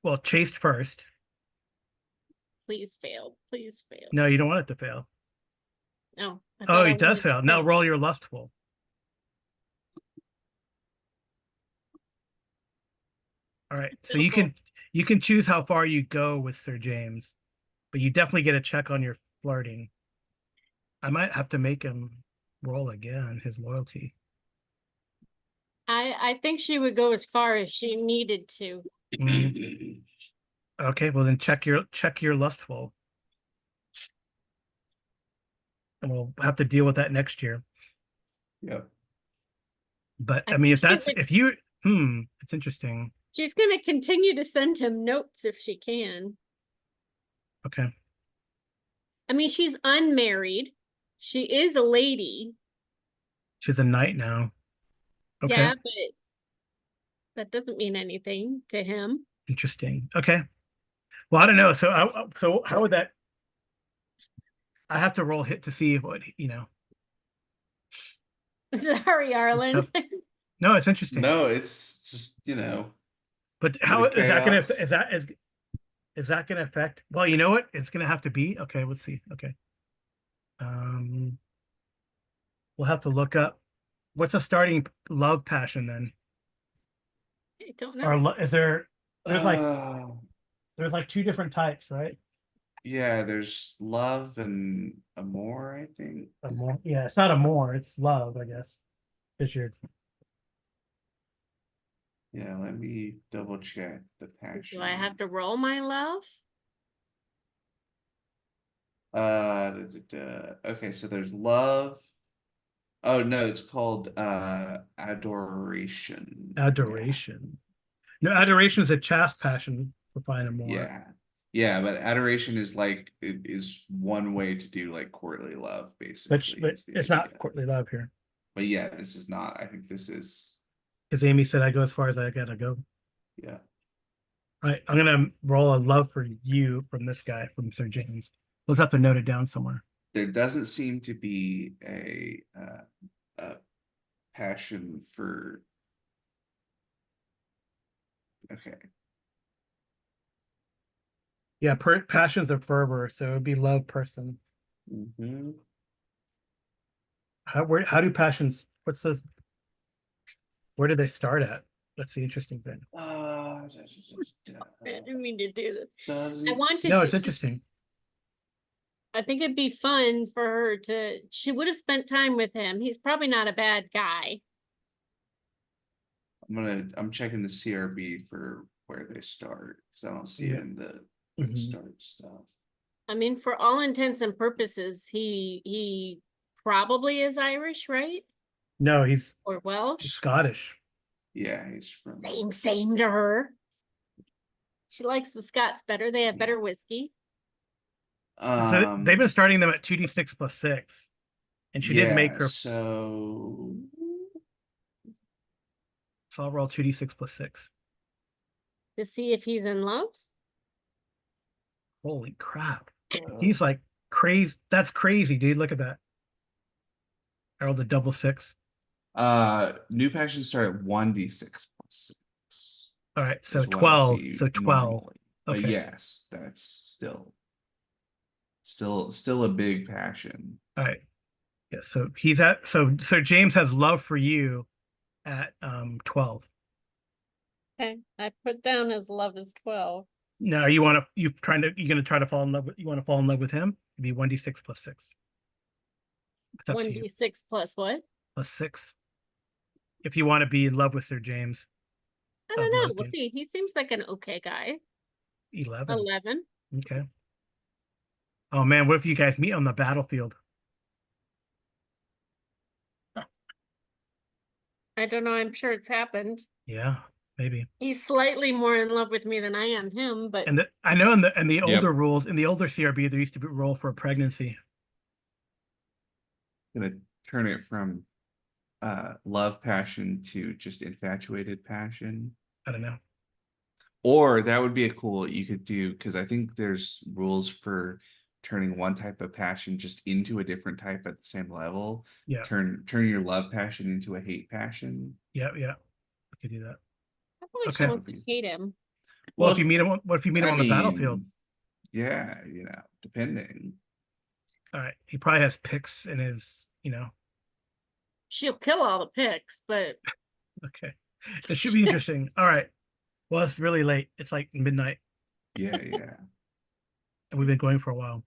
Well, chaste first. Please fail. Please fail. No, you don't want it to fail. No. Oh, it does fail. Now roll your lustful. All right. So you can choose how far you go with Sir James, but you definitely get a check on your flirting. I might have to make him roll again, his loyalty. I think she would go as far as she needed to. Okay, well then check your lustful. And we'll have to deal with that next year. Yep. But I I mean, think it's interesting. She's going to continue to send him notes if she can. Okay. I mean, she's unmarried. She is a lady. She's a knight now. Okay. Yeah, but that doesn't mean anything to him. Interesting. Okay. Well, I don't know. So how would that? I have to roll hit to see what Sorry, Arlen. No, it's interesting. No, it's just, But how is that gonna chaos. is that gonna affect? Well, you know what? It's gonna have to be okay. Let's see. Okay. We'll have to look up what's a starting love passion then. I don't know. Or is there's like two different types, right? Yeah, there's love and amour, I think. Amour. Yeah, it's not amour, it's love, I guess. Yeah, let me double check the passion. Do I have to roll my love? Okay, so there's love. Oh no, it's called adoration. Adoration. No, adoration is a chaste passion for fine amour. Yeah, but adoration is like it is one way to do like courtly love, basically. But it's not courtly love here. But yeah, this is not. I think this is. Because Amy said I go as far as I gotta go. Yeah. All right, I'm gonna roll a love for you from this guy, from Sir James. We'll have to note it down somewhere. There doesn't seem to be a passion for. Okay. Yeah, passions of fervor, so it would be love person. Mm-hmm. How do passions? Where do they start at? That's the interesting thing. I didn't mean to do this. I want to. No, it's interesting. I think it'd be fun for her to. She would have spent time with him. He's probably not a bad guy. I'm checking the CRB for where they start because I don't see it in the start stuff. I mean, for all intents and purposes, he probably is Irish, right? No, he's or Welsh. Scottish. Yeah, he's from same to her. She likes the Scots better. They have better whiskey. So they've been starting them at 2d6 plus 6, and she didn't make her. So I'll roll 2d6 plus 6 to see if he's in love. Holy crap! He's like crazy. That's crazy, dude. Look at that. I rolled a double 6. New passions start at 1d6 plus 6. All right, so 12. So 12. Normally. But Okay. yes, that's still a big passion. All right. Yeah. So so James has love for you at 12. Okay, I put down his love is 12. Now you're gonna try to fall in love with, you want to fall in love with him? It'd be 1d6 plus 6. It's up to you. 1d6 plus what? Plus 6. If you want to be in love with Sir James I of don't know. We'll Lothian. see. He seems like an okay guy. 11. 11. Okay. Oh man, what if you guys meet on the battlefield? I don't know. I'm sure it's happened. Yeah, maybe. He's slightly more in love with me than I am him, but And I know in the older Yep. rules, in the older CRB, there used to be a roll for a pregnancy. Gonna turn it from love passion to just infatuated passion. I don't know. Or that would be a cool you could do, because I think there's rules for turning one type of passion just into a different type at the same level. Yeah. Turn your love passion into a hate passion. Yeah, yeah. We could do that. I feel like she Okay. wants to hate him. Well, if you meet him, what if you meet him I on the battlefield? mean, yeah, depending. All right. He probably has picks in his, She'll kill all the pigs, but okay. It should be interesting. All right. Well, it's really late. It's like midnight, Yeah. and we've been going for a while.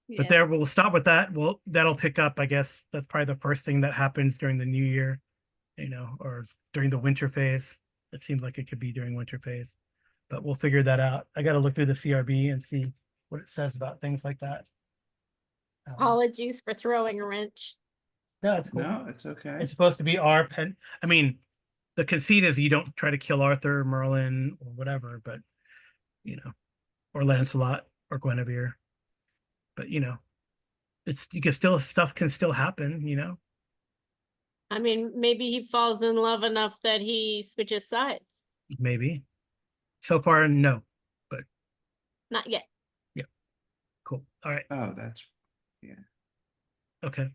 But yeah. there, we'll stop with that. Well, that'll pick up, I guess. That's probably the first thing that happens during the new year, or during the winter phase. It seems like it could be during winter phase, but we'll figure that out. I got to look through the CRB and see what it says about things like that. Apologies for throwing a wrench. No, it's cool. No, it's okay. It's supposed to be our pen. I mean, the conceit is you don't try to kill Arthur, Merlin, or whatever, but or Lancelot or Guinevere. But stuff can still happen. I mean, maybe he falls in love enough that he switches sides. Maybe. So far, no. But Not yet. yeah. Cool. All right. Oh, that's Okay.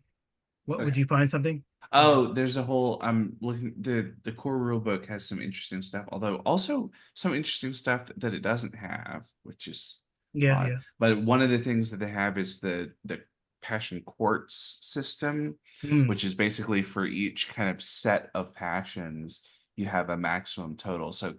What would Okay. you find something? Oh, there's a whole I'm looking the core rule book has some interesting stuff, although also some interesting stuff that it doesn't have, which is Yeah, odd. yeah. But one of the things that they have is the passion quartz system, Mm, which is basically for each kind of set of passions, you have a maximum total. So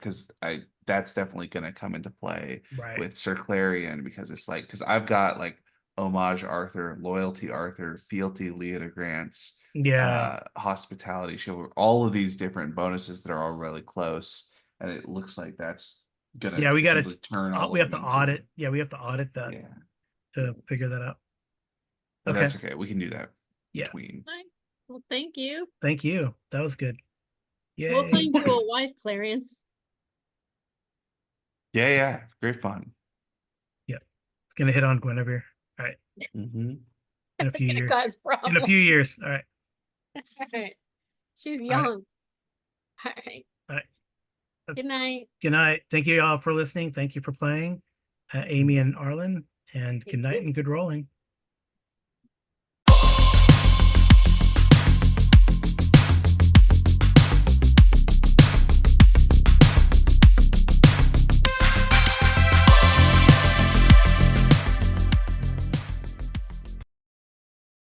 that's definitely going to come into play right. with Sir Clarion, because it's like, because I've got like homage Arthur, loyalty Arthur, fealty Leodegrance, Yeah. hospitality chivalry, all of these different bonuses that are all really close, and it looks like that's gonna Yeah, we got to essentially turn all we of have to them audit. Yeah, we have to audit that yeah, to figure that out. but Okay. that's okay. We can do that Yeah. between. Well, thank you. Thank you. That was good. We'll Yay. find you a wife, Clarion. Yeah, very fun. It's gonna hit on Guinevere. All right. Mm-hmm. In a few Gonna years. cause In a problems. few years. All right. Alright. She's right. young. All right. All right. Good night. Good night. Thank you all for listening. Thank you for playing, Amy and Arlen. And good night and good rolling.